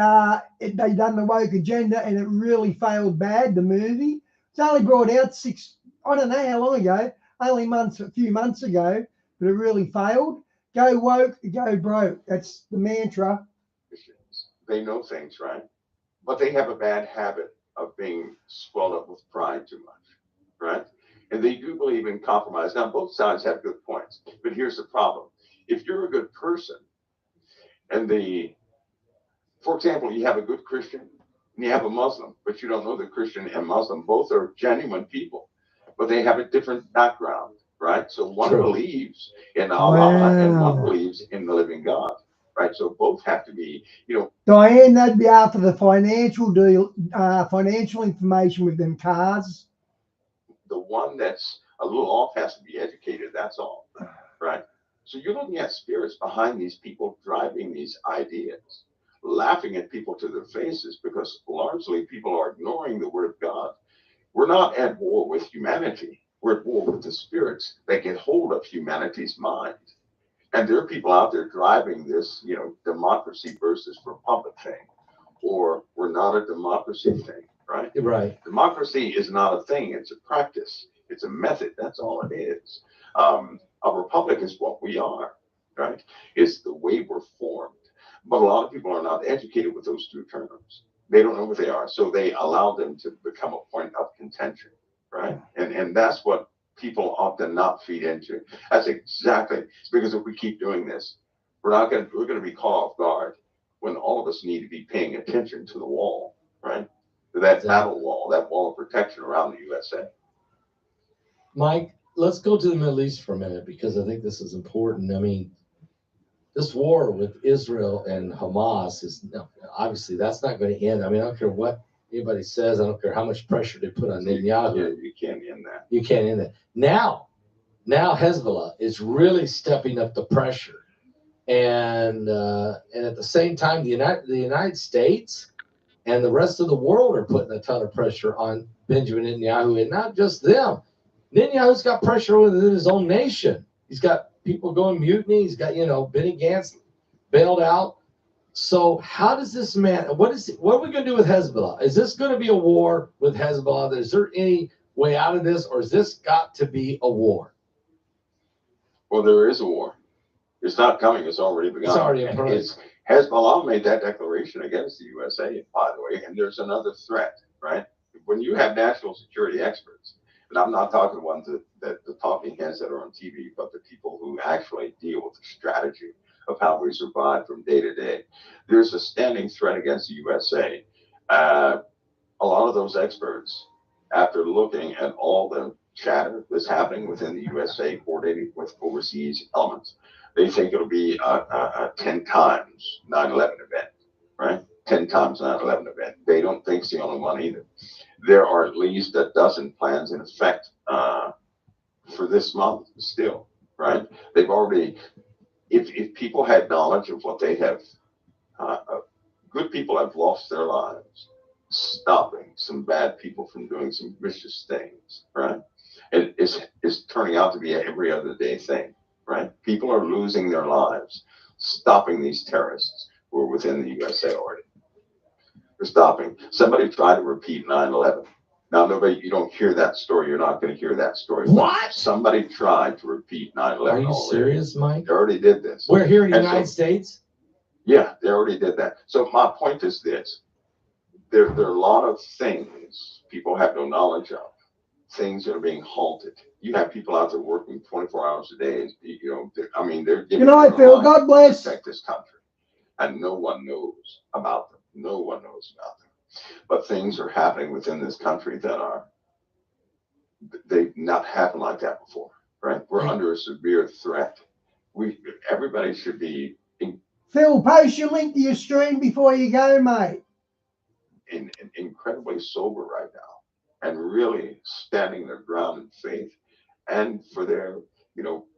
they done the woke agenda, and it really failed bad. The movie it's only brought out I don't know how long ago, only a few months ago, but it really failed. Go woke, go broke. That's the mantra. They know things, right? But they have a bad habit of being swelled up with pride too much, right? And they do believe in compromise. Now, both sides have good points, but here's the problem. If you're a good person, for example, you have a good Christian and you have a Muslim, but you don't know the Christian and Muslim, both are genuine people, but they have a different background, right? So one True. believes in Allah and one Wow. believes in the living God, right? So both have to be, Diane, that'd be after the financial deal, financial information with them cars. the one that's a little off has to be educated. That's all, right? So you're looking at spirits behind these people driving these ideas, laughing at people to their faces because largely people are ignoring the word of God. We're not at war with humanity. We're at war with the spirits that get hold of humanity's mind. And there are people out there driving this, democracy versus republic thing, or we're not a democracy thing, right? Right. Democracy is not a thing, it's a practice, it's a method, that's all it is. A republic is what we are, right? It's the way we're formed. But a lot of people are not educated with those two terms. They don't know what they are, so they allow them to become a point of contention, right? And that's what people often not feed into. That's exactly because if we keep doing this, we're going to be caught off guard when all of us need to be paying attention to the wall, right? To that battle wall, that wall of protection around the USA. Mike, let's go to the Middle East for a minute because I think this is important. I mean, this war with Israel and Hamas is obviously that's not going to end. I mean, I don't care what anybody says. I don't care how much pressure they put on Netanyahu. Yeah, you can't end that. You can't end that. Now Hezbollah is really stepping up the pressure, and at the same time, the United States and the rest of the world are putting a ton of pressure on Benjamin Netanyahu, and not just them. Netanyahu's got pressure within his own nation. He's got people going mutiny. He's got, Benny Gantz bailed out. So how does this man, what are we going to do with Hezbollah? Is this going to be a war with Hezbollah? Is there any way out of this, or has this got to be a war? Well, there is a war. It's not coming. It's already begun. It's already in place. Hezbollah made that declaration against the USA, by the way, and there's another threat, right? When you have national security experts, and I'm not talking the ones that the talking heads that are on TV, but the people who actually deal with the strategy of how we survive from day to day. There's a standing threat against the USA. A lot of those experts, after looking at all the chatter that's happening within the USA, coordinating with overseas elements, they think it'll be a 10 times 9/11 event, right? 10 times 9/11 event. They don't think it's the only one either. There are at least a dozen plans in effect for this month still, right? They've already, if people had knowledge of what they have Good people have lost their lives stopping some bad people from doing some vicious things, right? And it's turning out to be a every other day thing, right? People are losing their lives stopping these terrorists who are within the USA already. They're stopping. Somebody tried to repeat 9/11. Now, nobody, you don't hear that story. You're not going to hear that story. What? Somebody tried to repeat 9/11. Are you already. serious, Mike? They already did this. We're here in the And so- United States. Yeah, they already did that. So my point is this. There are a lot of things people have no knowledge of. Things that are being halted. You have people out there working 24 hours a day. I mean, they're giving Good night, their Phil. lives God to bless. protect this country. And no one knows about them. No one knows about them. But things are happening within this country that they've not happened like that before, right? We're Right. under a severe threat. Everybody should be Phil, post your link to your stream before you go, mate. incredibly sober right now and really standing their ground in faith and for their,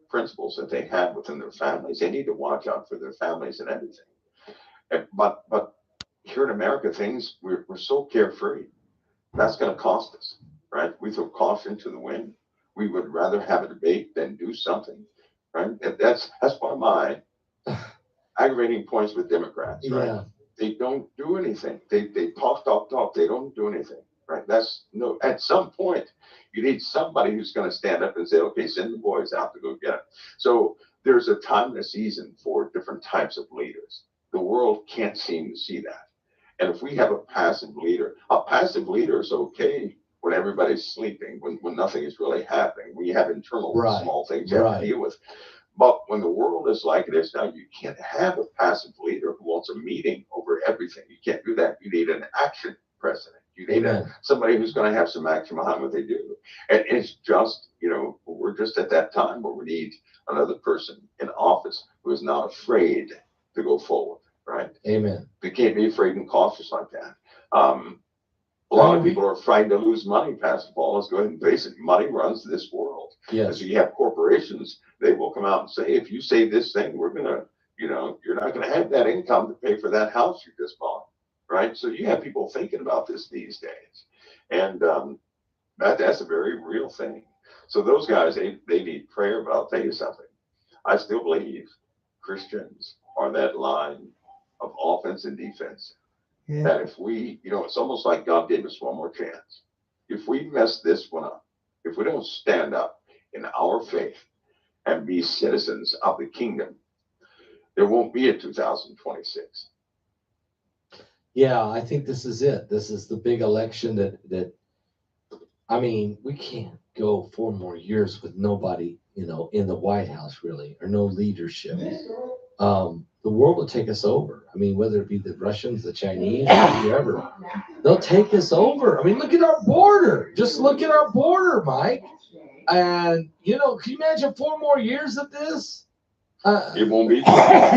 principles that they have within their families. They need to watch out for their families and everything. But here in America, we're so carefree. That's going to cost us, right? We throw caution to the wind. We would rather have a debate than do something, right? And that's one of my aggravating points with Democrats, right? Yeah. They don't do anything. They talk. They don't do anything, right? At some point, you need somebody who's going to stand up and say, okay, send the boys out to go get it. So there's a time and a season for different types of leaders. The world can't seem to see that. And if we have a passive leader is okay when everybody's sleeping, when nothing is really happening, when you have internal Right. small things you have Right. to deal with. But when the world is like it is now, you can't have a passive leader who wants a meeting over everything. You can't do that. You need an action president. You need Amen. somebody who's going to have some action behind what they do. And it's just, we're just at that time where we need another person in office who is not afraid to go forward, right? Amen. They can't be afraid and cautious like that. A lot of people are frightened to lose money, Pastor Paul. Let's go ahead and face it. Money runs this world. And Yes. so you have corporations, they will come out and say, if you say this thing, we're going to, you're not going to have that income to pay for that house you just bought, right? So you have people thinking about this these days. And that's a very real thing. So those guys, they need prayer, but I'll tell you something. I still believe Christians are that line of offense and defense. Yeah. That if we, it's almost like God gave us one more chance. If we mess this one up, if we don't stand up in our faith and be citizens of the kingdom, there won't be a 2026. Yeah, I think this is it. This is the big election that I mean, we can't go 4 more years with nobody, in the White House really, or no leadership. The world will take us over. I mean, whether it be the Russians, the Chinese, or whoever, they'll take us over. I mean, look at our border. Just look at our border, Mike. And, can you imagine 4 more years of this? It won't be.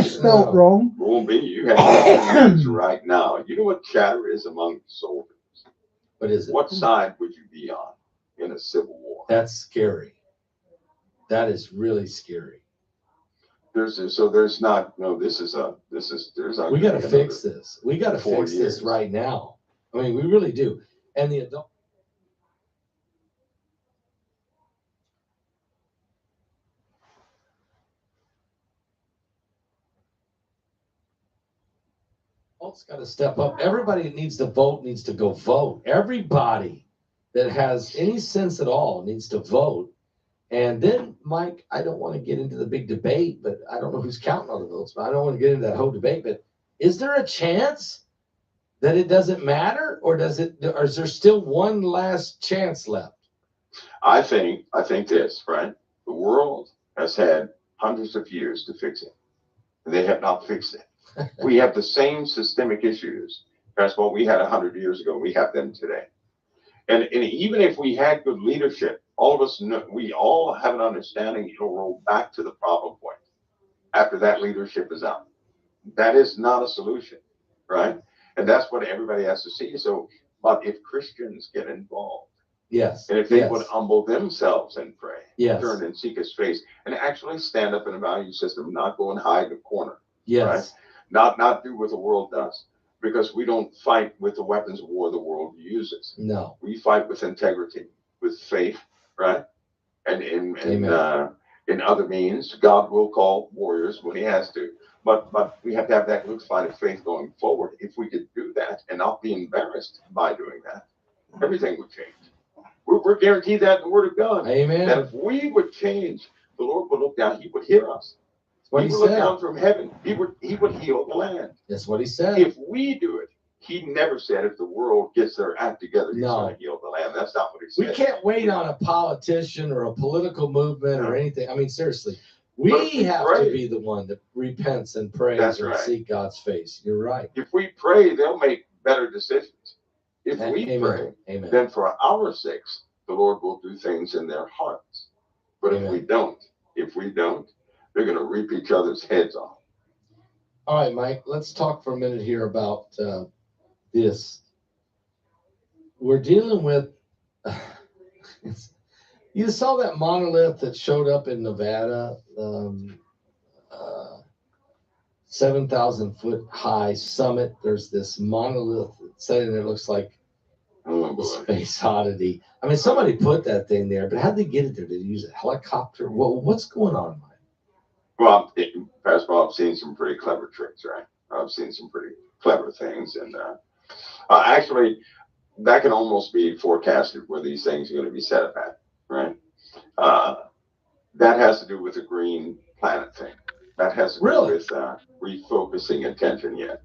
Spelled wrong. It won't be. You have things right now. You know what chatter is among soldiers? What is it? What side would you be on in a civil war? That's scary. That is really scary. There's not, no, there's We got to fix this. We got to 4 fix years. this right now. I mean, we really do. And the adult. Adults got to step up. Everybody that needs to vote needs to go vote. Everybody that has any sense at all needs to vote. And then, Mike, I don't want to get into the big debate, but I don't know who's counting all the votes, but I don't want to get into that whole debate. But is there a chance that it doesn't matter, or is there still one last chance left? I think this, right? The world has had hundreds of years to fix it. They have not fixed it. We have the same systemic issues as what we had 100 years ago. We have them today. And even if we had good leadership, all of us know, we all have an understanding it'll roll back to the problem point after that leadership is out. That is not a solution, right? And that's what everybody has to see. So, but if Christians get involved, Yes. and if they yes. would humble themselves and pray, Yes. turn and seek his face, and actually stand up in a value system, not go and hide in a corner, Yes. right? not do what the world does, because we don't fight with the weapons of war the world uses. No. We fight with integrity, with faith, right? And in other means, God will call warriors when He has to. But we have to have that liquefied faith going forward. If we could do that and not be embarrassed by doing that, everything would change. We're guaranteed that in the Word of God. Amen. That if we would change, the Lord would look down. He would hear us. That's what He He would look said. down from heaven. He would heal the land. That's what He said. If we do it, He never said if the world gets their act together, He's No. going to heal the land. That's not what He said. We can't wait on a politician or a political movement or anything. I mean, seriously, we have to be the one that repents and prays That's and right. seek God's face. You're right. If we pray, they'll make better decisions. If we Amen. pray, Amen. then for our sakes, the Lord will do things in their hearts. But Amen. if we don't, they're going to rip each other's heads off. All right, Mike, let's talk for a minute here about this. We're dealing with, you saw that monolith that showed up in Nevada, 7,000 foot high summit. There's this monolith sitting there, looks like Oh, a boy. space oddity. I mean, somebody put that thing there, but how'd they get it there? Did they use a helicopter? Well, what's going on, Mike? Well, Pastor Bob, I've seen some pretty clever tricks, right? I've seen some pretty clever things. And actually, that can almost be forecasted where these things are going to be set up at, right? That has to do with the green planet thing. That has to do Really? with refocusing attention yet.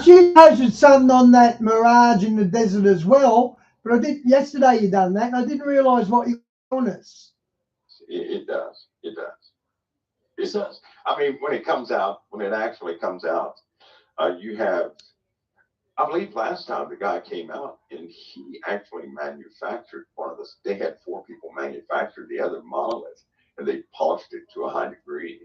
She posted something on that mirage in the desert as well. But I did yesterday. You done that, and I didn't realise what you were on us. It does. It does. It So- does. I mean, when it actually comes out, you have, I believe last time the guy came out and he actually manufactured one of the, they had 4 people manufacture the other monolith, and they polished it to a high degree.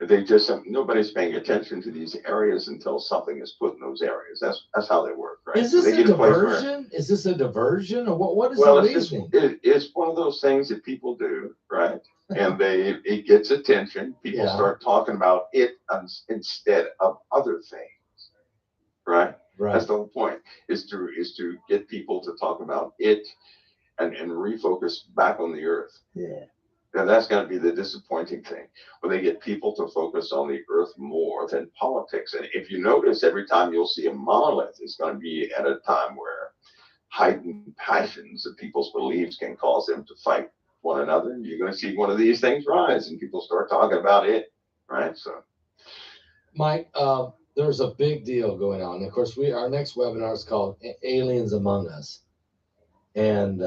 They just, nobody's paying attention to these areas until something is put in those areas. That's how they work, right? Is this They a get place where- diversion? Is this a diversion, or what is Well, the it's just, reasoning? it's one of those things that people do, right? And it gets attention. People Yeah. start talking about it instead of other things, right? Right. That's the whole point, is to get people to talk about it and refocus back on the earth. Yeah. And that's going to be the disappointing thing, when they get people to focus on the earth more than politics. And if you notice, every time you'll see a monolith, it's going to be at a time where heightened passions of people's beliefs can cause them to fight one another. And you're going to see one of these things rise, and people start talking about it, right? So, Mike, there's a big deal going on. Of course, our next webinar is called Aliens Among Us, and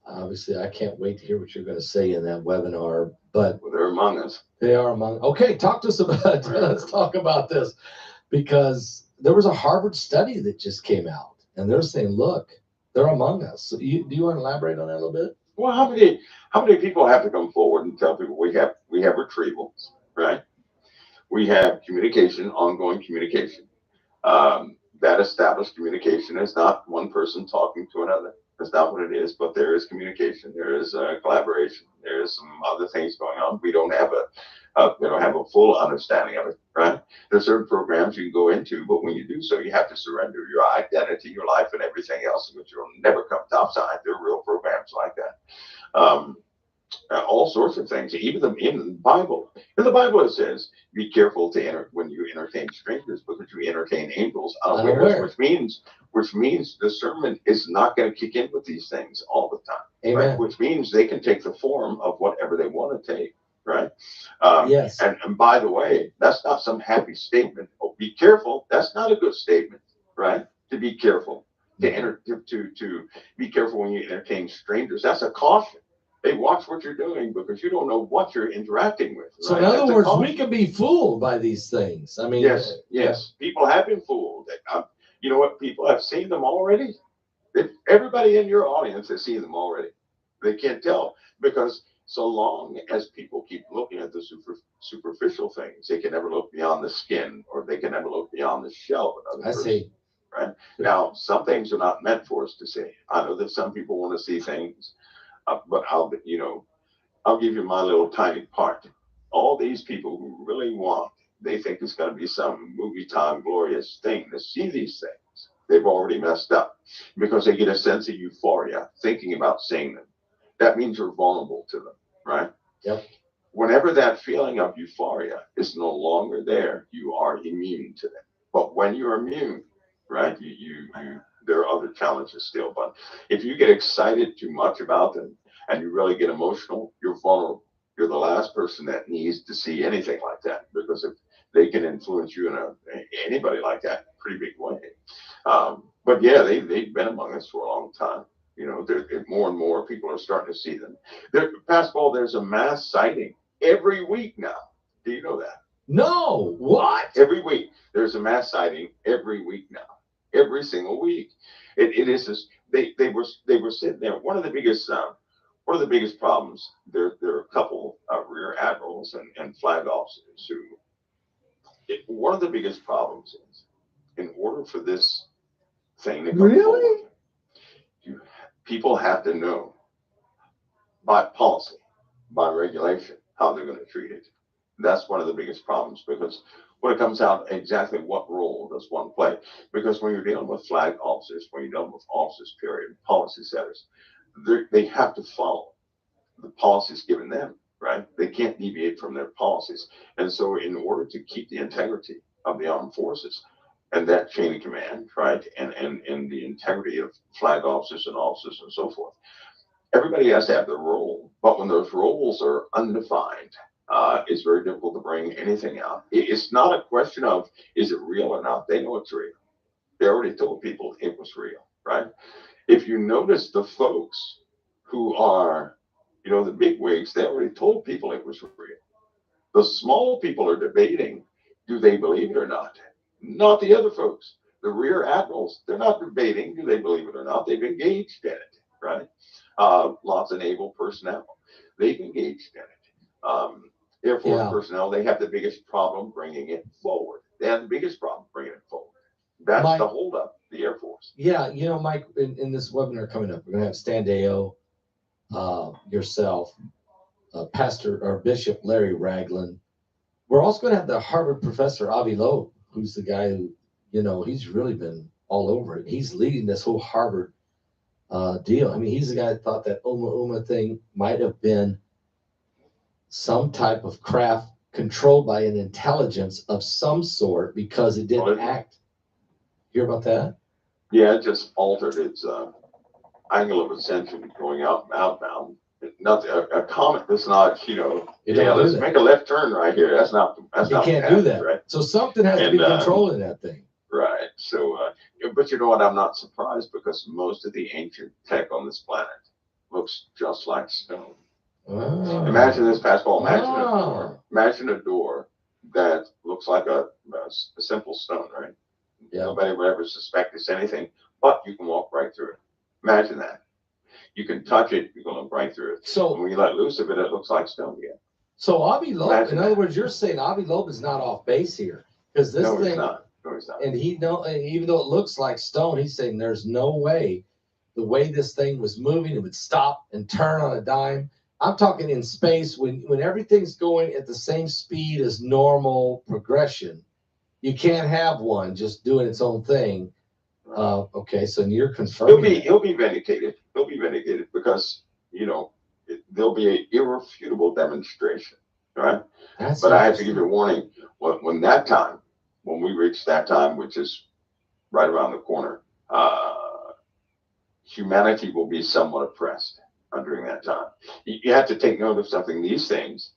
obviously, I can't wait to hear what you're going to say in that webinar. But well, they're among us. they are among. Okay, talk to us about it. Let's talk about this, because there was a Harvard study that just came out, and they're saying, look, they're among us. So do you want to elaborate on that a little bit? Well, how many people have to come forward and tell people we have retrievals, right? We have communication, ongoing communication. That established communication is not one person talking to another. That's not what it is, but there is communication. There is collaboration. There is some other things going on. We don't have a full understanding of it, right? There's certain programs you can go into, but when you do so, you have to surrender your identity, your life, and everything else, which will never come topside. There are real programs like that. All sorts of things, even in the Bible. In the Bible, it says, "Be careful to enter when you entertain strangers, because you entertain angels unawares," which means discernment is not going to kick in with these things all the time. Amen. Right? Which means they can take the form of whatever they want to take. Right? Yes. And by the way, that's not some happy statement. Oh, be careful. That's not a good statement, right? To be careful, to be careful when you entertain strangers. That's a caution. Hey, watch what you're doing, because you don't know what you're interacting with. So right? in other That's a words, caution. we can be fooled by these things. I mean, Yes. People have been fooled. You know what? People have seen them already. Everybody in your audience has seen them already. They can't tell, because so long as people keep looking at the superficial things, they can never look beyond the skin, or they can never look beyond the shell of another I person. see. Right? Now, some things are not meant for us to see. I know that some people want to see things, but I'll give you my little tiny part. all these people who really want, they think it's going to be some movie time glorious thing to see these things. They've already messed up because they get a sense of euphoria thinking about seeing them. That means you're vulnerable to them, right? Yep. Whenever that feeling of euphoria is no longer there, you are immune to them. But when you're immune, right, there are other challenges still. But if you get excited too much about them and you really get emotional, you're vulnerable. You're the last person that needs to see anything like that because if they can influence you in anybody like that, pretty big way. But yeah, they've been among us for a long time. You know, more and more people are starting to see them. Pascal, there's a mass sighting every week now. Do you know that? No, what? Every week there's a mass sighting every week now. Every single week. It is just, they were sitting there. One of the biggest problems. There are a couple of rear admirals and flag officers who. One of the biggest problems is, in order for this thing to come Really? forward, people have to know by policy, by regulation, how they're going to treat it. That's one of the biggest problems because when it comes out exactly what role does one play, because when you're dealing with flag officers, when you're dealing with officers, period, policy setters, they have to follow the policies given them, right? They can't deviate from their policies. And so in order to keep the integrity of the armed forces and that chain of command, right, and the integrity of flag officers and so forth, everybody has to have their role. But when those roles are undefined, it's very difficult to bring anything out. It's not a question of is it real or not. They know it's real. They already told people it was real, right? If you notice the folks who are, the big wigs, they already told people it was real. The small people are debating, do they believe it or not? Not the other folks. The rear admirals, they're not debating, do they believe it or not? They've engaged in it, right? Lots of naval personnel, they've engaged in it. Air Force personnel, they have the biggest problem bringing it forward. They have the biggest problem bringing it forward. That's the holdup, the Air Force. Yeah, Mike, in this webinar coming up, we're going to have Stan Deyo, yourself, Pastor or Bishop Larry Ragland. We're also going to have the Harvard professor Avi Loeb, who's the guy who, he's really been all over it. He's leading this whole Harvard deal. I mean, he's the guy that thought that Uma thing might have been some type of craft controlled by an intelligence of some sort because it didn't act. Hear about that? Yeah, it just altered its angle of ascension going outbound. Nothing. A comet does not, let's make a left turn right here. That's not. You can't do that. Right? So something has to be controlling that thing. Right. So, but you know what? I'm not surprised because most of the ancient tech on this planet looks just like stone. Oh. Imagine this, Pascal. Imagine a door that looks like a simple stone, right? Yeah. Nobody would ever suspect it's anything, but you can walk right through it. Imagine that. You can touch it, you can look right through it. So when you let loose of it, it looks like stone again. So Avi Loeb, in other words, you're saying Avi Loeb is not off base here because this thing. He's not. No, he's not. And even though it looks like stone, he's saying there's no way the way this thing was moving, it would stop and turn on a dime. I'm talking in space when everything's going at the same speed as normal progression. You can't have one just doing its own thing. Okay, so you're confirming. He'll be vindicated. He'll be vindicated because there'll be an irrefutable demonstration, right? But I have to give you a warning. When we reach that time, which is right around the corner, humanity will be somewhat oppressed during that time. You have to take note of something. These things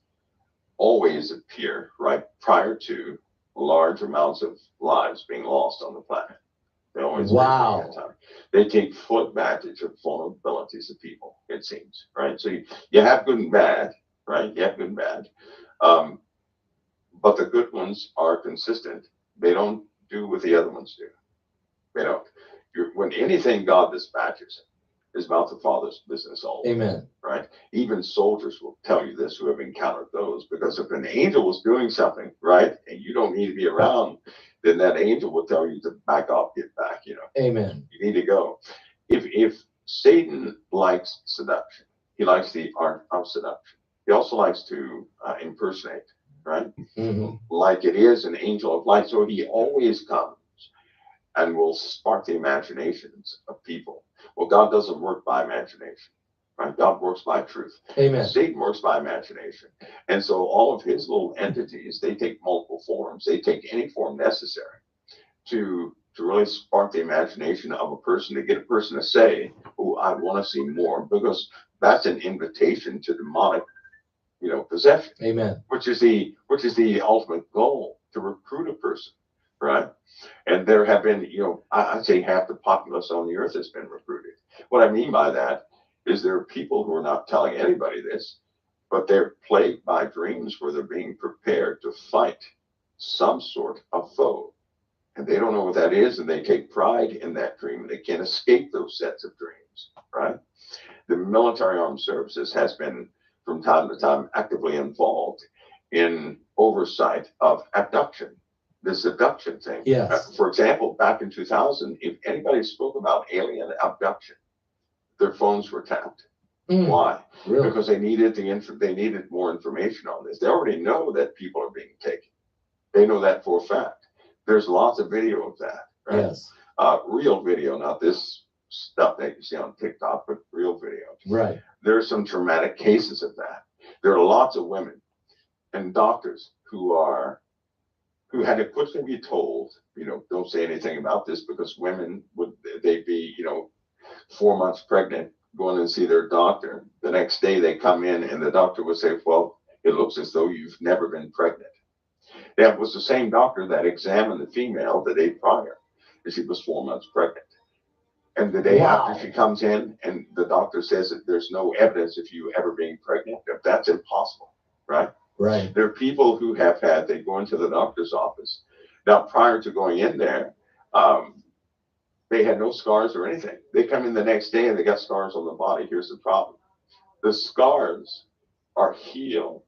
always appear right prior to large amounts of lives being lost on the planet. They always wow. That time. They take full advantage of vulnerabilities of people, it seems, right? So you have good and bad, right? You have good and bad. But the good ones are consistent. They don't do what the other ones do. They don't. When anything God dispatches is about the Father's business always. Amen. Right? Even soldiers will tell you this who have encountered those, because if an angel was doing something, right, and you don't need to be around, then that angel will tell you to back off, get back, Amen. You need to go. If Satan likes seduction, he likes the art of seduction. He also likes to impersonate, right? Mhm. Like it is an angel of light. So he always comes and will spark the imaginations of people. Well, God doesn't work by imagination, right? God works by truth. Amen. Satan works by imagination. And so all of his little entities, they take multiple forms. They take any form necessary to really spark the imagination of a person, to get a person to say, oh, I want to see more, because that's an invitation to demonic, possession, Amen. which is the ultimate goal, to recruit a person, right? And there have been, I'd say half the populace on the earth has been recruited. What I mean by that is there are people who are not telling anybody this, but they're plagued by dreams where they're being prepared to fight some sort of foe. And they don't know what that is, and they take pride in that dream, and they can't escape those sets of dreams, right? The military armed services has been, from time to time, actively involved in oversight of abduction, this abduction thing. Yes. For example, back in 2000, if anybody spoke about alien abduction, their phones were tapped. Mm, Why? really? Because they needed they needed more information on this. They already know that people are being taken. They know that for a fact. There's lots of video of that, right? Yes. Real video, not this stuff that you see on TikTok, but real video. Right. There are some traumatic cases of that. There are lots of women and doctors who had to quickly be told, don't say anything about this, because women they'd be, 4 months pregnant, going and see their doctor. The next day they come in and the doctor would say, well, it looks as though you've never been pregnant. That was the same doctor that examined the female the day prior, and she was 4 months pregnant. And the day Wow. after she comes in, and the doctor says that there's no evidence of you ever being pregnant, that's impossible, right? Right. There are people who they go into the doctor's office. Now, prior to going in there, they had no scars or anything. They come in the next day and they got scars on the body. Here's the problem. The scars are healed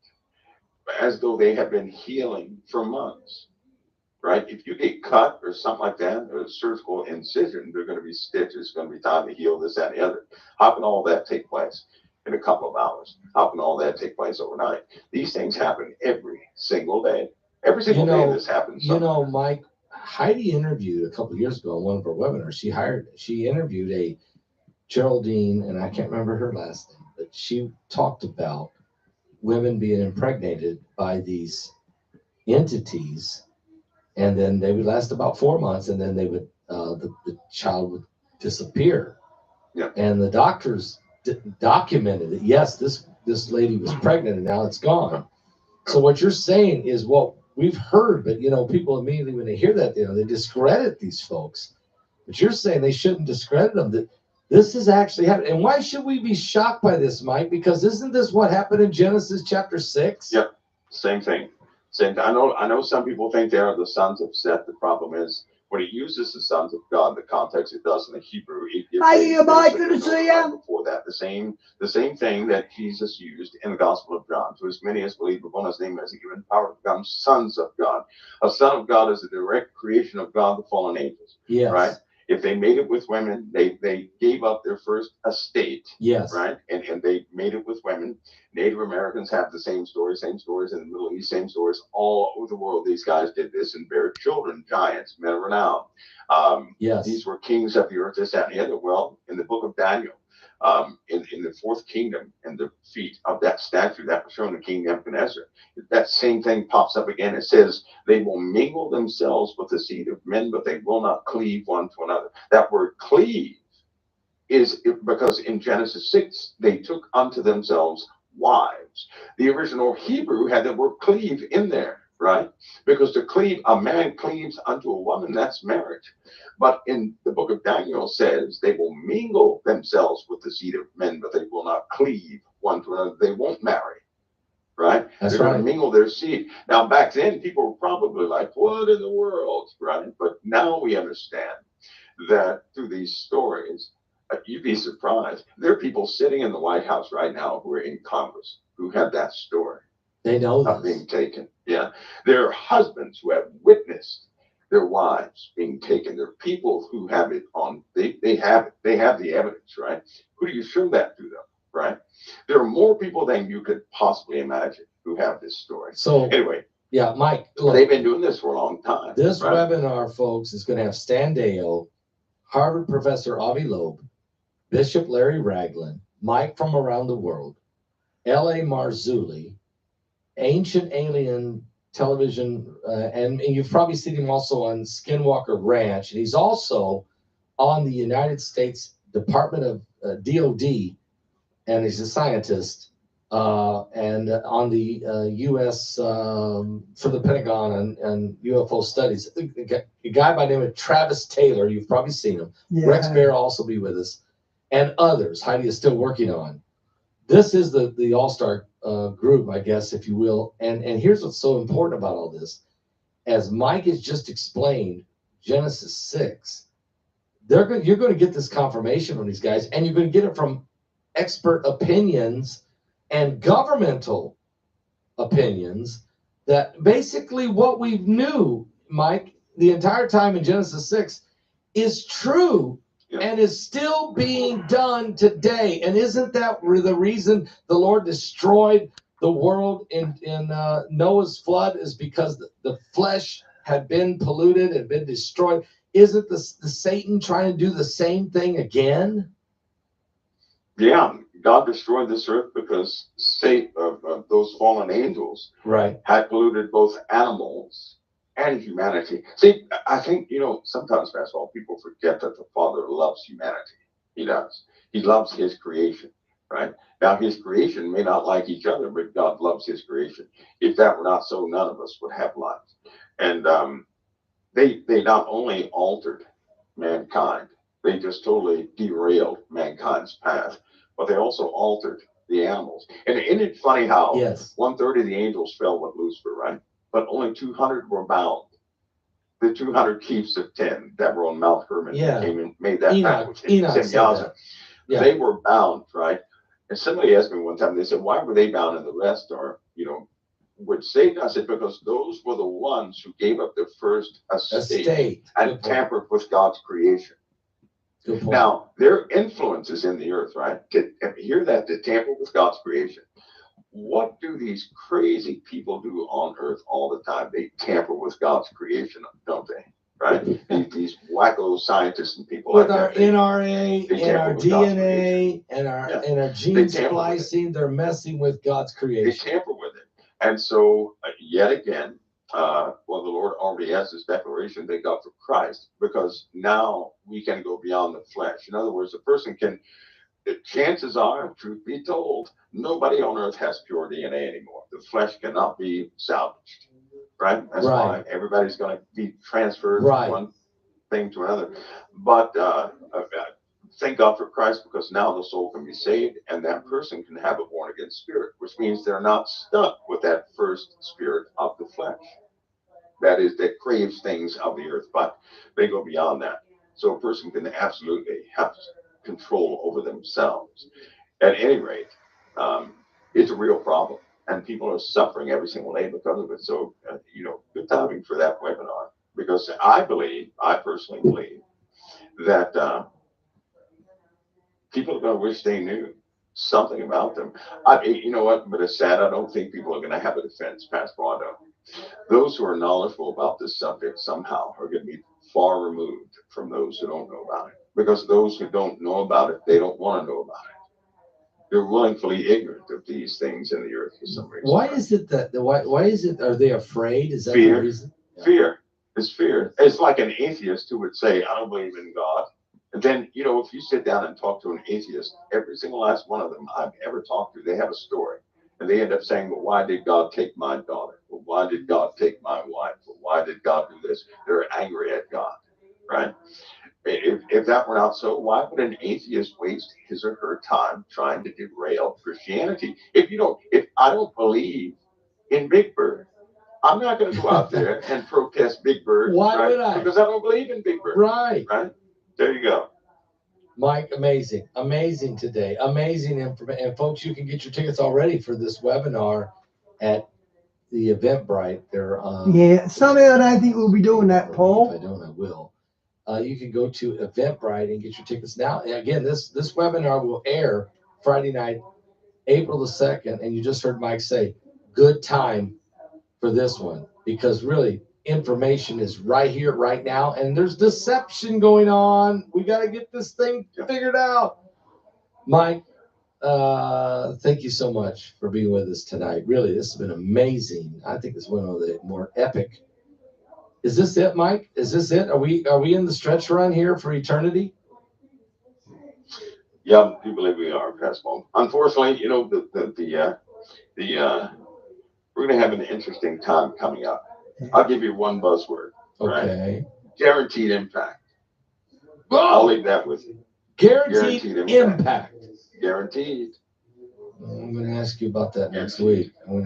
as though they have been healing for months, right? If you get cut or something like that, or a surgical incision, there are going to be stitches, going to be time to heal, this, that, and the other. How can all that take place in a couple of hours? How can all that take place overnight? These things happen every single day. Every single day this happens. Mike, Heidi interviewed a couple of years ago on one of her webinars. She interviewed a Geraldine, and I can't remember her last name, but she talked about women being impregnated by these entities, and then they would last about 4 months, and then they would the child would disappear. Yeah. And the doctors documented it. Yes, this lady was pregnant, and now it's gone. So what you're saying is what we've heard, but people immediately when they hear that, they discredit these folks. But you're saying they shouldn't discredit them. That this is actually happening. And why should we be shocked by this, Mike? Because isn't this what happened in Genesis chapter 6? Yep. Same thing. I know some people think they are the sons of Seth. The problem is when it uses the sons of God, the context it does in the Hebrew. Hey, Mike, good to see you. Before that, the same thing that Jesus used in the Gospel of John. To as many as believe upon his name, as he given power to become sons of God. A son of God is a direct creation of God, the fallen angels. Yes. Right? If they made it with women, they gave up their first estate. Yes. Right? And they made it with women. Native Americans have the same stories in the Middle East, same stories all over the world. These guys did this and bare children, giants, men of renown. Yes. These were kings of the earth, this, that, and the other. Well, in the book of Daniel, in the fourth kingdom, in the feet of that statue that was shown to King Nebuchadnezzar, that same thing pops up again. It says, they will mingle themselves with the seed of men, but they will not cleave one to another. That word cleave is because in Genesis 6, they took unto themselves wives. The original Hebrew had the word cleave in there, right? Because to cleave, a man cleaves unto a woman, that's marriage. But in the book of Daniel says they will mingle themselves with the seed of men, but they will not cleave one to another. They won't marry, right? That's They're right. going to mingle their seed. Now, back then, people were probably like, what in the world, right? But now we understand that through these stories, you'd be surprised. There are people sitting in the White House right now who are in Congress who have that story. They know Of this. being taken. Yeah. There are husbands who have witnessed their wives being taken. There are people who have it on, they have it. They have the evidence, right? Who do you show that to them, right? There are more people than you could possibly imagine who have this story. So Anyway, yeah, Mike, look, they've been doing this for a long time. this right? webinar, folks, is going to have Stan Deyo, Harvard professor Avi Loeb, Bishop Larry Ragland, Mike from Around the World, L.A. Marzulli, Ancient Alien Television, and you've probably seen him also on Skinwalker Ranch, and he's also on the United States Department of DOD, and he's a scientist, and on the U.S. For the Pentagon and UFO studies. A guy by the name of Travis Taylor, you've probably seen him. Yeah. Rex Bear will also be with us, and others Heidi is still working on. This is the all-star group, I guess, if you will. And here's what's so important about all this. As Mike has just explained, Genesis 6, you're going to get this confirmation from these guys, and you're going to get it from expert opinions and governmental opinions that basically what we knew, Mike, the entire time in Genesis 6 is true. Yeah. And is still being done today. And isn't that the reason the Lord destroyed the world in Noah's flood, is because the flesh had been polluted and been destroyed? Isn't the Satan trying to do the same thing again? Yeah, God destroyed this earth because those fallen angels Right. had polluted both animals and humanity. See, I think, sometimes, Pastor, people forget that the Father loves humanity. He does. He loves his creation, right? Now, his creation may not like each other, but God loves his creation. If that were not so, none of us would have life. And they not only altered mankind, they just totally derailed mankind's path, but they also altered the animals. And isn't it funny how Yes. 1/3 of the angels fell with Lucifer, right? But only 200 were bound. The 200 chiefs of 10 that were on Mount Hermon came and made that pact with Enoch said that. Yeah. They were bound, right? And somebody asked me one time, they said, why were they bound and the rest are, would Satan? I said, because those were the ones who gave up their first estate and tampered with God's creation. Good point. Now, their influence is in the earth, right? To hear that, to tamper with God's creation. What do these crazy people do on earth all the time? They tamper with God's creation, don't they? Right? these wacko scientists and people with like our that. NRA and our DNA and our gene tamper splicing, they're messing with God's They creation. tamper with it. And so, yet again, the Lord already has this declaration, thank God for Christ, because now we can go beyond the flesh. In other words, a person can, the chances are, truth be told, nobody on earth has pure DNA anymore. The flesh cannot be salvaged, right? That's Right. fine. Everybody's going to be transferred Right. from one thing to another. But thank God for Christ, because now the soul can be saved and that person can have a born again spirit, which means they're not stuck with that first spirit of the flesh. That craves things of the earth, but they go beyond that. So a person can absolutely have control over themselves. At any rate, it's a real problem, and people are suffering every single day because of it. So, good timing for that webinar, because I personally believe that people are going to wish they knew something about them. You know what? But it's sad. I don't think people are going to have a defense, Pastor Rondo. Those who are knowledgeable about this subject somehow are going to be far removed from those who don't know about it. Because those who don't know about it, they don't want to know about it. They're willfully ignorant of these things in the earth for some reason. Why is it that why is it, are they afraid? Is that Fear. the reason? Yeah. Fear. It's fear. It's like an atheist who would say, I don't believe in God. And then, if you sit down and talk to an atheist, every single last one of them I've ever talked to, they have a story. And they end up saying, well, why did God take my daughter? Well, why did God take my wife? Well, why did God do this? They're angry at God, right? If that were not so, why would an atheist waste his or her time trying to derail Christianity? If I don't believe in Big Bird, I'm not going to go out there and protest Big Bird. Why right? would I? Because I don't believe in Big Bird. Right. Right? There you go. Mike, amazing today. Amazing information. And folks, you can get your tickets already for this webinar at the Eventbrite. They're Yeah, somehow I don't think we'll be doing that, Paul. If I don't, I will. You can go to Eventbrite and get your tickets now. And again, this webinar will air Friday night, April the 2nd, and you just heard Mike say, good time for this one, because really information is right here, right now, and there's deception going on. We got to get this thing figured out. Mike, thank you so much for being with us tonight. Really, this has been amazing. I think it's one of the more epic. Is this it, Mike? Is this it? Are we in the stretch run here for eternity? Yeah, I do believe we are, Pascal. Unfortunately, you know, we're going to have an interesting time coming up. I'll give you one buzzword. Okay. Right? Guaranteed impact. I'll leave that with you. Guaranteed impact. Guaranteed. I'm going to ask you about that next week. You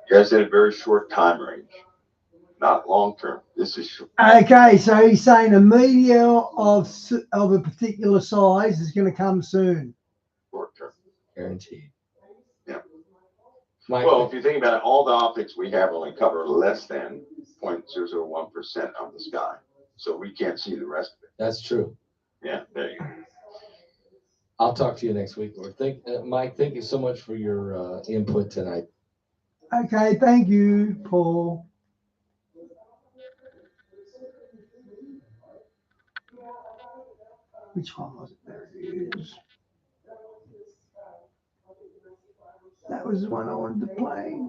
guys had a very short time range, not long term. This is short. Okay, so he's saying a media of a particular size is going to come soon. Short term. Guaranteed. Yeah. Mike, well, if you think about it, all the optics we have only cover less than 0.001% of the sky. So we can't see the rest of it. That's true. Yeah, there you go. I'll talk to you next week, Lord. Mike, thank you so much for your input tonight. Okay, thank you, Paul. Which one was it? There it is. That was the one I wanted to play.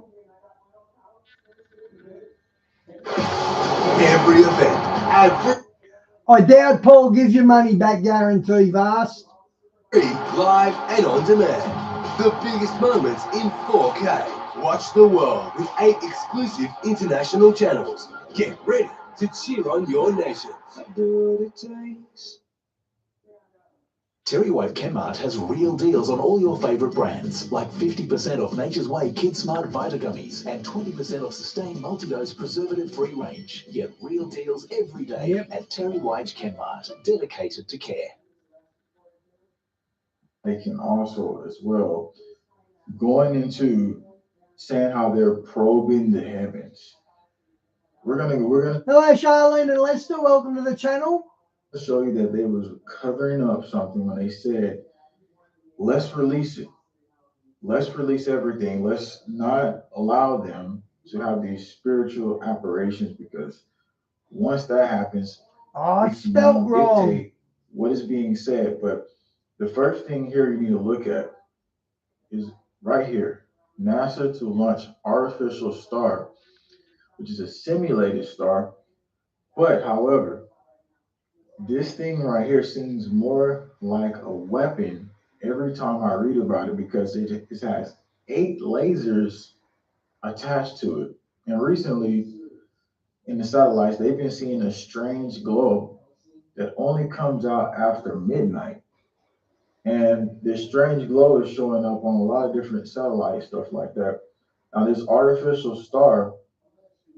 Every event, I doubt Paul gives you money back guarantee, Vast. live and on demand. The biggest moments in 4K. Watch the world with 8 exclusive international channels. Get ready to cheer on your nation. Do what it takes. Terry White Chemmart has real deals on all your favorite brands, like 50% off Nature's Way Kid Smart Vita Gummies and 20% off Sustain Multi-Dose Preservative-Free Range. Get real deals every day at Terry White Chemmart, dedicated to care. They can also, as well, going into saying how they're probing the heavens. We're gonna. Hello, Charlene and Lester. Welcome to the channel. Show you that they was covering up something when they said, let's release it. Let's release everything. Let's not allow them to have these spiritual apparitions, because once that happens, I spelled wrong. What is being said. But the first thing here you need to look at is right here. NASA to launch artificial star, which is a simulated star. But however, this thing right here seems more like a weapon every time I read about it, because it has 8 lasers attached to it. And recently in the satellites, they've been seeing a strange glow that only comes out after midnight. And this strange glow is showing up on a lot of different satellites, stuff like that. Now, this artificial star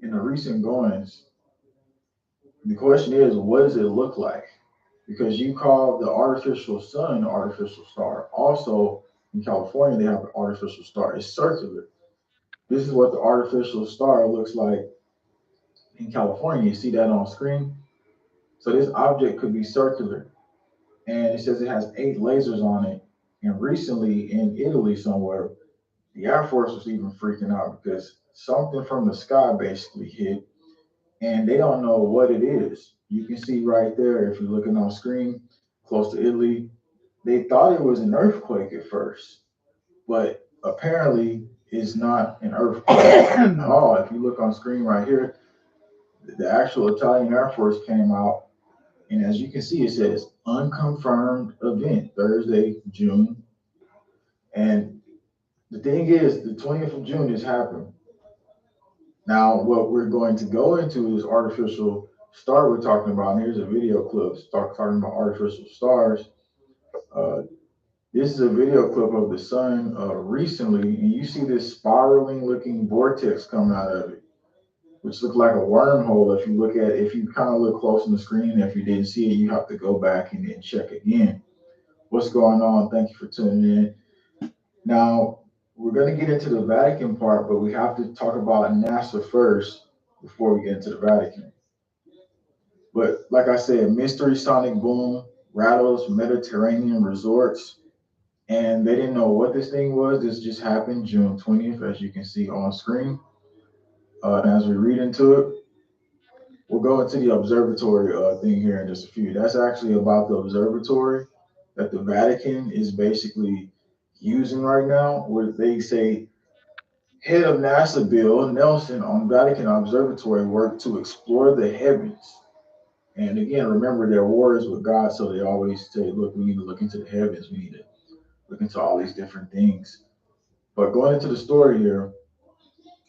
in the recent goings, the question is, what does it look like? Because you call the artificial sun artificial star. Also, in California, they have an artificial star. It's circular. This is what the artificial star looks like in California. You see that on screen? So this object could be circular. And it says it has 8 lasers on it. And recently in Italy somewhere, the Air Force was even freaking out because something from the sky basically hit, and they don't know what it is. You can see right there, if you're looking on screen, close to Italy, they thought it was an earthquake at first, but apparently it's not an earthquake at all. If you look on screen right here, the actual Italian Air Force came out, and as you can see, it says unconfirmed event, Thursday, June. And the thing is, the 20th of June has happened. Now, what we're going to go into is artificial star we're talking about. And here's a video clip talking about artificial stars. This is a video clip of the sun recently, and you see this spiraling looking vortex coming out of it, which looked like a wormhole. If you kind of look close on the screen, if you didn't see it, you have to go back and then check again. What's going on? Thank you for tuning in. Now, we're going to get into the Vatican part, but we have to talk about NASA first before we get into the Vatican. But like I said, mystery sonic boom rattles Mediterranean resorts. and they didn't know what this thing was. This just happened June 20th, as you can see on screen. As we read into it, we'll go into the observatory thing here in just a few. That's actually about the observatory that the Vatican is basically using right now, where they say head of NASA Bill Nelson on Vatican Observatory worked to explore the heavens. And again, remember they're warriors with God, so they always say, look, we need to look into the heavens. We need to look into all these different things. But going into the story here,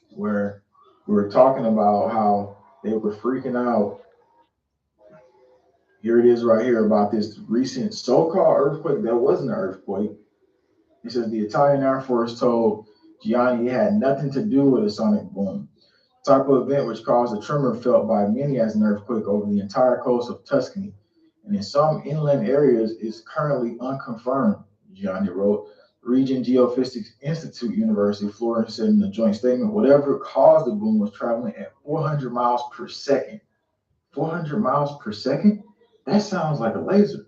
where we were talking about how they were freaking out. Here it is right here about this recent so-called earthquake that wasn't an earthquake. It says the Italian Air Force told Gianni it had nothing to do with a sonic boom. Type of event which caused a tremor felt by many as an earthquake over the entire coast of Tuscany, and in some inland areas is currently unconfirmed, Gianni wrote. Region Geophysics Institute, University of Florida, said in a joint statement, whatever caused the boom was traveling at 400 miles per second. 400 miles per second? That sounds like a laser.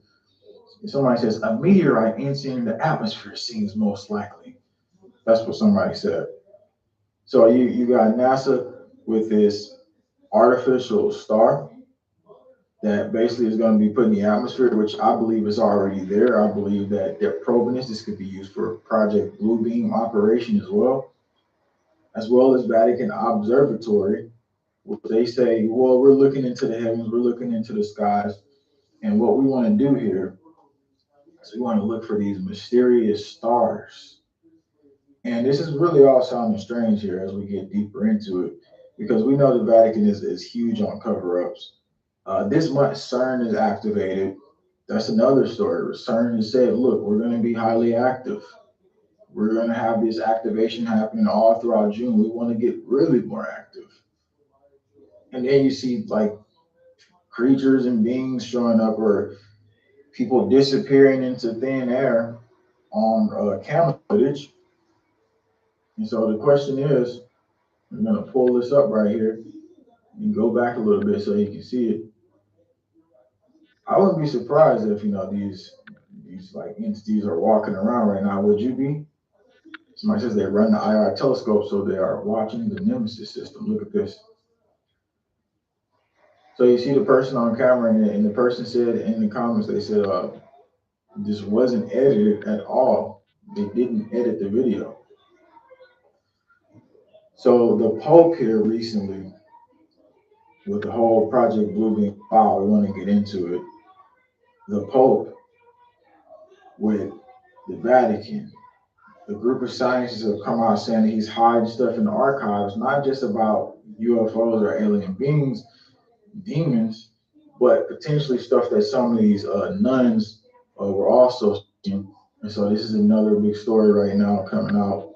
Somebody says a meteorite entering the atmosphere seems most likely. That's what somebody said. So you got NASA with this artificial star that basically is going to be put in the atmosphere, which I believe is already there. I believe that they're probing this. This could be used for Project Blue Beam operation as well as Vatican Observatory, which they say, well, we're looking into the heavens, we're looking into the skies, and what we want to do here is we want to look for these mysterious stars. And this is really all sounding strange here as we get deeper into it, because we know the Vatican is huge on cover-ups. This month, CERN is activated. That's another story. CERN has said, look, we're going to be highly active. We're going to have this activation happening all throughout June. We want to get really more active. And then you see like creatures and beings showing up or people disappearing into thin air on camera footage. And so the question is, I'm going to pull this up right here and go back a little bit so you can see it. I wouldn't be surprised if these like entities are walking around right now. Would you be? Somebody says they run the IR telescope, so they are watching the Nemesis system. Look at this. So you see the person on camera, and the person said in the comments, they said this wasn't edited at all. They didn't edit the video. So the Pope here recently, with the whole Project Blue Beam file, we want to get into it. The Pope with the Vatican, the group of scientists have come out saying that he's hiding stuff in the archives, not just about UFOs or alien beings, demons, but potentially stuff that some of these nuns were also seeing. And so this is another big story right now coming out.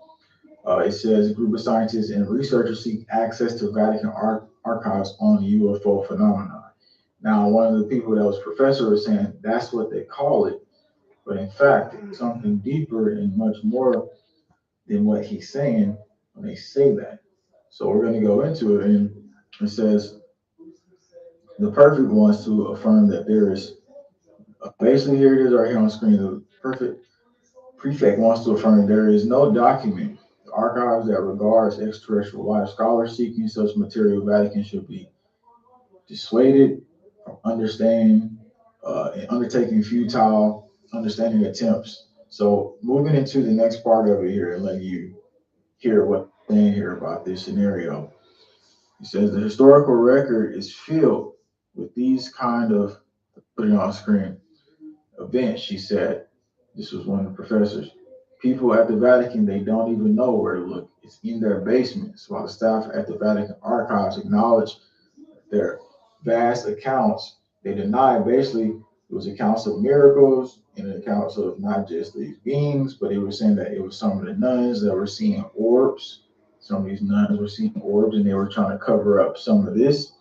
It says a group of scientists and researchers seek access to Vatican archives on UFO phenomena. Now, one of the people that was professor was saying that's what they call it, but in fact, it's something deeper and much more than what he's saying when they say that. So we're going to go into it, and it says the perfect wants to affirm that there is basically here it is right here on screen. The perfect prefect wants to affirm there is no document, archives that regards extraterrestrial life. Scholars seeking such material, Vatican should be dissuaded from understanding and undertaking futile understanding attempts. So moving into the next part of it here and let you hear what they're saying here about this scenario. It says the historical record is filled with these kind of, put it on screen, events, she said. This was one of the professors. People at the Vatican, they don't even know where to look. It's in their basements, while the staff at the Vatican archives acknowledge their vast accounts. They deny basically it was accounts of miracles and accounts of not just these beings, but they were saying that it was some of the nuns that were seeing orbs. Some of these nuns were seeing orbs and they were trying to cover up some of this.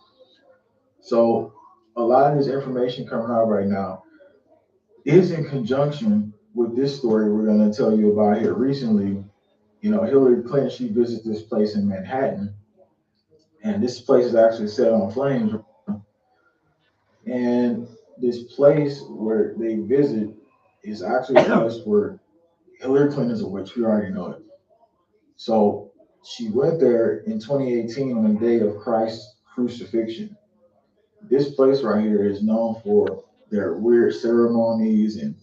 So a lot of this information coming out right now is in conjunction with this story we're going to tell you about here recently. You know, Hillary Clinton, she visited this place in Manhattan, and this place is actually set on flames. And this place where they visit is actually a place where Hillary Clinton's a witch. We already know it. So she went there in 2018 on the day of Christ's crucifixion. This place right here is known for their weird ceremonies and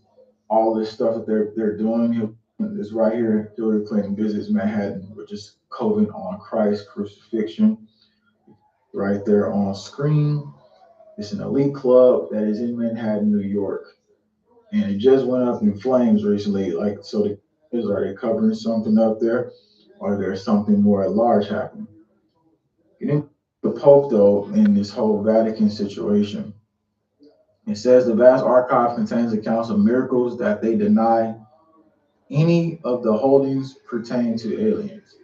all this stuff that they're doing. It's right here. Hillary Clinton visits Manhattan, which is COVID on Christ's crucifixion. Right there on screen. It's an elite club that is in Manhattan, New York. And it just went up in flames recently. Like, so are they covering something up there? Or there's something more large happening? Getting the Pope, though, in this whole Vatican situation, it says the vast archive contains accounts of miracles that they deny any of the holdings pertaining to aliens.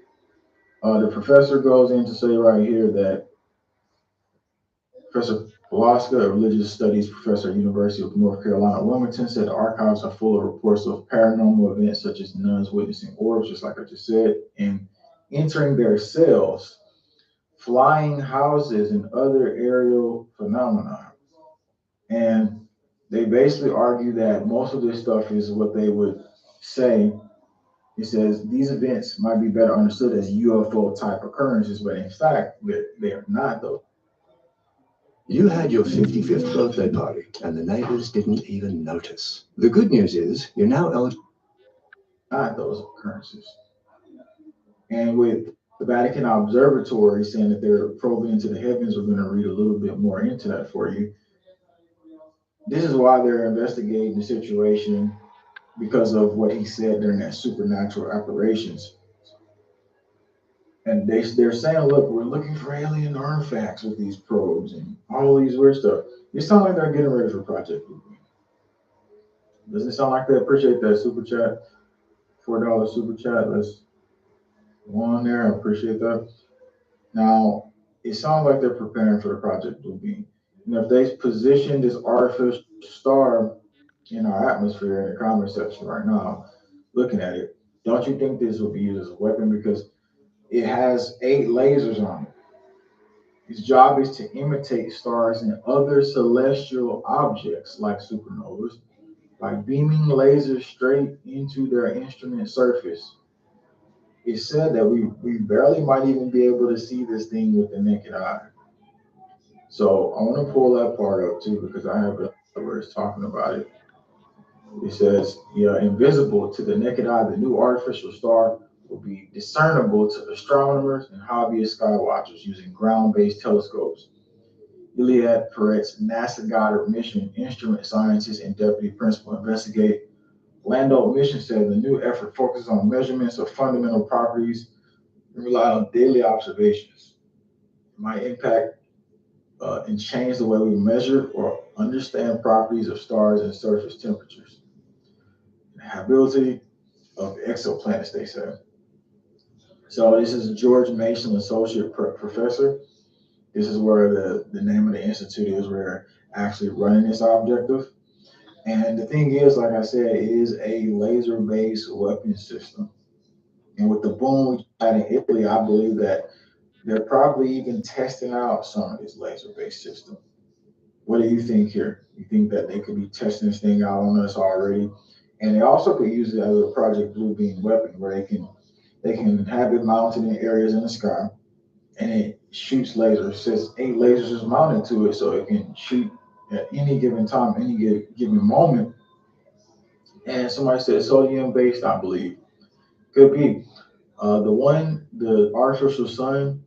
The professor goes in to say right here that Professor Palaska, a religious studies professor at University of North Carolina, Wilmington, said the archives are full of reports of paranormal events such as nuns witnessing orbs, just like I just said, and entering their cells, flying houses, and other aerial phenomena. And they basically argue that most of this stuff is what they would say. It says these events might be better understood as UFO type occurrences, but in fact, they are not, though. You had your 55th birthday party, and the neighbors didn't even notice. The good news is you're now eligible. Not those occurrences. And with the Vatican Observatory saying that they're probing into the heavens, we're going to read a little bit more into that for you. This is why they're investigating the situation, because of what he said during that supernatural operations. And they're saying, look, we're looking for alien artifacts with these probes and all these weird stuff. It sounds like they're getting ready for Project Blue Beam. Doesn't it sound like they appreciate that super chat? $4 super chat. Let's go on there. I appreciate that. Now, it sounds like they're preparing for the Project Blue Beam. And if they position this artificial star in our atmosphere in the comment section right now, looking at it, don't you think this will be used as a weapon? Because it has 8 lasers on it. Its job is to imitate stars and other celestial objects like supernovas by beaming lasers straight into their instrument surface. It's said that we barely might even be able to see this thing with the naked eye. So I want to pull that part up too, because I have it where it's talking about it. It says, yeah, invisible to the naked eye, the new artificial star will be discernible to astronomers and hobbyist sky watchers using ground-based telescopes. Iliad Peretz, NASA Goddard mission instrument scientist and deputy principal investigator Lando Mission said the new effort focuses on measurements of fundamental properties and rely on daily observations. It might impact and change the way we measure or understand properties of stars and surface temperatures. The habitability of exoplanets, they say. So this is George Mason, associate professor. This is where the name of the institute is, where they're actually running this objective. And the thing is, like I said, it is a laser-based weapon system. And with the boom we had in Italy, I believe that they're probably even testing out some of this laser-based system. What do you think here? You think that they could be testing this thing out on us already? And they also could use it as a Project Blue Beam weapon, where they can have it mounted in areas in the sky, and it shoots lasers. It says 8 lasers is mounted to it, so it can shoot at any given time, any given moment. And somebody said sodium-based, I believe. Could be. The artificial sun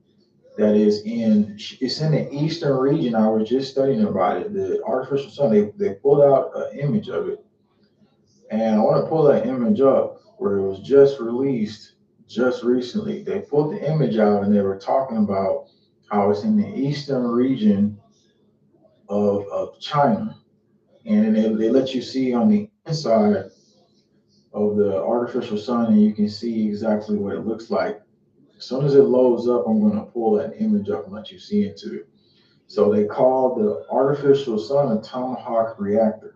that is it's in the eastern region. I was just studying about it. The artificial sun, they pulled out an image of it. And I want to pull that image up where it was just released just recently. They pulled the image out and they were talking about how it's in the eastern region of China. And they let you see on the inside of the artificial sun, and you can see exactly what it looks like. As soon as it loads up, I'm going to pull that image up and let you see into it. So they call the artificial sun a tomahawk reactor.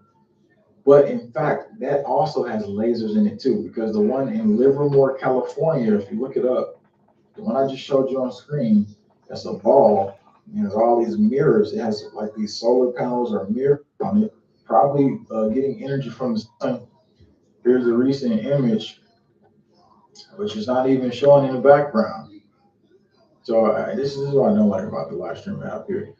But in fact, that also has lasers in it too, because the one in Livermore, California, if you look it up, the one I just showed you on screen, that's a ball. And there's all these mirrors. It has like these solar panels or mirrors on it, probably getting energy from the sun. Here's a recent image, which is not even showing in the background. So this is what I don't like about the live stream app here.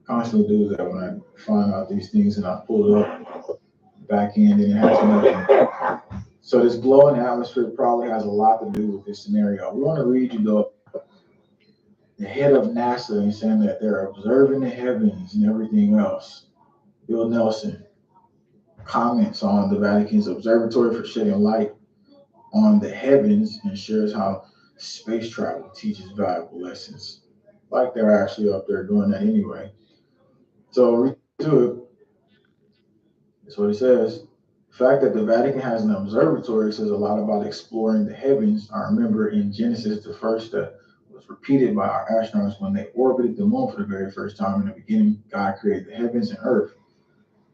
Constantly do that when I find out these things and I pull it up back end and it has nothing. So this glow in the atmosphere probably has a lot to do with this scenario. We want to read you the head of NASA and saying that they're observing the heavens and everything else. Bill Nelson comments on the Vatican's observatory for shedding light on the heavens and shares how space travel teaches valuable lessons. Like they're actually up there doing that anyway. So read to it. That's what it says. The fact that the Vatican has an observatory says a lot about exploring the heavens. I remember in Genesis, the first was repeated by our astronauts when they orbited the moon for the very first time. In the beginning, God created the heavens and earth.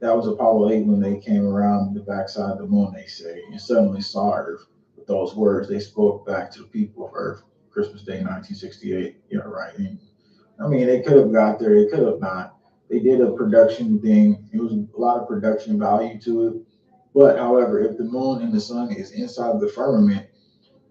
That was Apollo 8 when they came around the backside of the moon, they say, and suddenly saw Earth. With those words, they spoke back to the people of Earth. Christmas Day, 1968. Yeah, right. And, I mean, they could have got there. They could have not. They did a production thing. It was a lot of production value to it. But, however, if the moon and the sun is inside the firmament,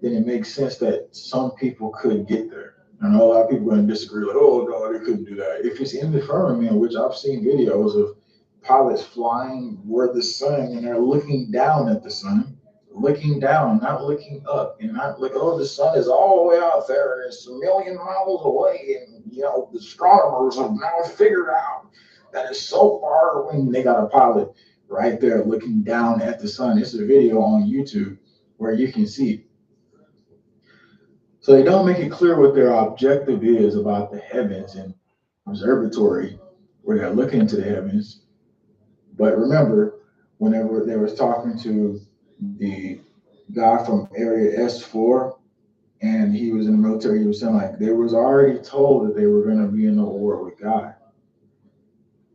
then it makes sense that some people could get there. I know a lot of people are going to disagree, like, oh, no, they couldn't do that. If it's in the firmament, which I've seen videos of pilots flying where the sun, and they're looking down at the sun, looking down, not looking up, and not like, oh, the sun is all the way out there, it's a million miles away, and the astronomers have now figured out that it's so far away. And they got a pilot right there looking down at the sun. It's a video on YouTube where you can see. So they don't make it clear what their objective is about the heavens and observatory where they're looking into the heavens. But remember, whenever they was talking to the guy from Area S4, and he was in the military, he was saying like they was already told that they were going to be in a war with God.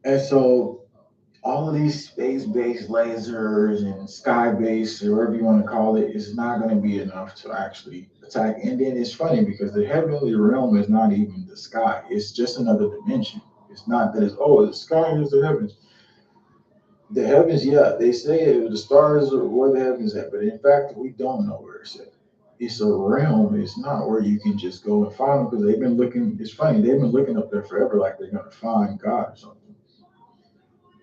And so all of these space-based lasers and sky-based, or whatever you want to call it, is not going to be enough to actually attack. And then it's funny because the heavenly realm is not even the sky. It's just another dimension. It's not that it's, oh, the sky is the heavens. The heavens, yeah, they say the stars are where the heavens at, but in fact, we don't know where it's at. It's a realm. It's not where you can just go and find them because they've been looking. It's funny, they've been looking up there forever, like they're gonna find God or something.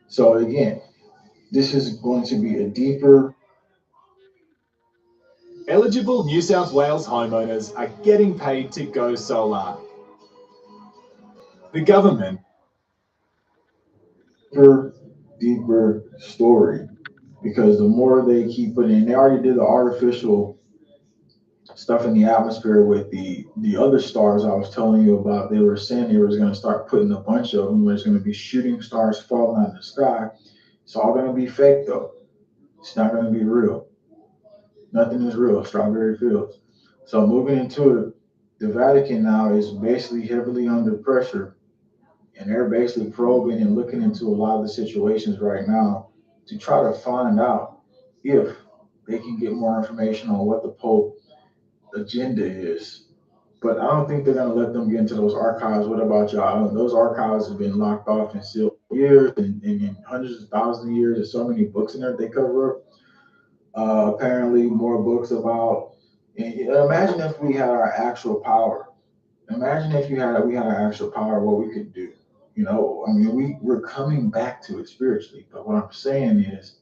So again, this is going to be a deeper. Eligible New South Wales homeowners are getting paid to go solar. The government. Deeper story, because the more they keep putting in, they already did the artificial stuff in the atmosphere with the other stars I was telling you about. They were saying they was going to start putting a bunch of them. There's going to be shooting stars falling out of the sky. It's all going to be fake though. It's not going to be real. Nothing is real. Strawberry fields. So moving into it, the Vatican now is basically heavily under pressure. And they're basically probing and looking into a lot of the situations right now to try to find out if they can get more information on what the Pope agenda is. But I don't think they're going to let them get into those archives. What about y'all? Those archives have been locked off and sealed for years and hundreds of thousands of years. There's so many books in there they cover up. Apparently more books about, and imagine if we had our actual power. Imagine if we had our actual power, what we could do. I mean, we're coming back to it spiritually, but what I'm saying is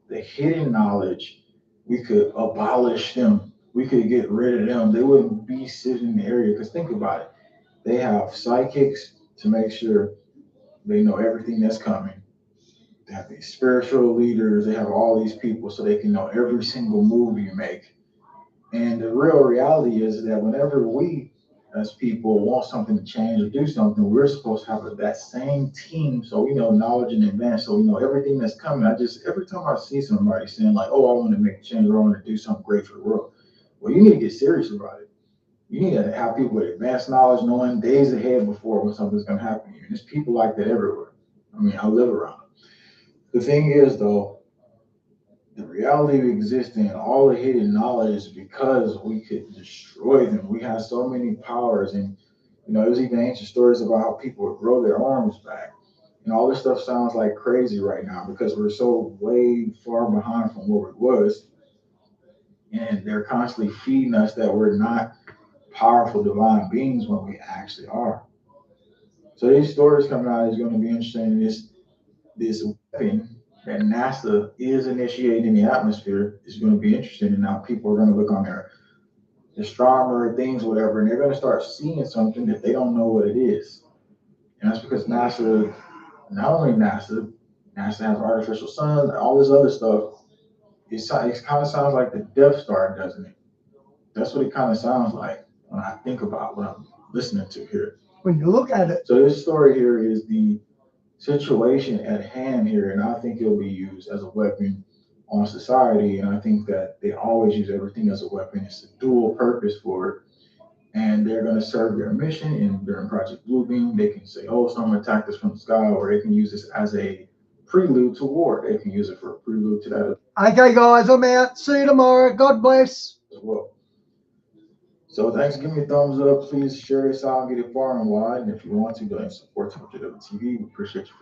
the hidden knowledge, we could abolish them. We could get rid of them. They wouldn't be sitting in the area. Because think about it. They have psychics to make sure they know everything that's coming. They have these spiritual leaders. They have all these people so they can know every single move you make. And the real reality is that whenever we as people want something to change or do something, we're supposed to have that same team so we know knowledge in advance, so we know everything that's coming. Every time I see somebody saying like, oh, I want to make a change or I want to do something great for the world, well, you need to get serious about it. You need to have people with advanced knowledge, knowing days ahead before when something's going to happen to you. And there's people like that everywhere. I mean, I live around them. The thing is, though, the reality of existing, all the hidden knowledge is because we could destroy them. We have so many powers, and there's even ancient stories about how people would grow their arms back. And all this stuff sounds like crazy right now because we're so way far behind from where it was. And they're constantly feeding us that we're not powerful divine beings when we actually are. So these stories coming out is going to be interesting. This weapon that NASA is initiating in the atmosphere is going to be interesting. And now people are going to look on their astronomer things, whatever, and they're going to start seeing something that they don't know what it is. And that's because NASA, not only NASA has artificial sun, all this other stuff. It kind of sounds like the Death Star, doesn't it? That's what it kind of sounds like when I think about what I'm listening to here. When you look at it, So this story here is the situation at hand here, and I think it'll be used as a weapon on society. And I think that they always use everything as a weapon. It's a dual purpose for it. And they're going to serve their mission. And during Project Bluebeam, they can say, oh, someone attacked us from the sky, or they can use this as a prelude to war. They can use it for a prelude to that okay, guys, I'm out. See you tomorrow. God bless. as well. So thanks. Give me a thumbs up. Please share this out and get it far and wide. And if you want to, go ahead and support Twitch TV. We appreciate you.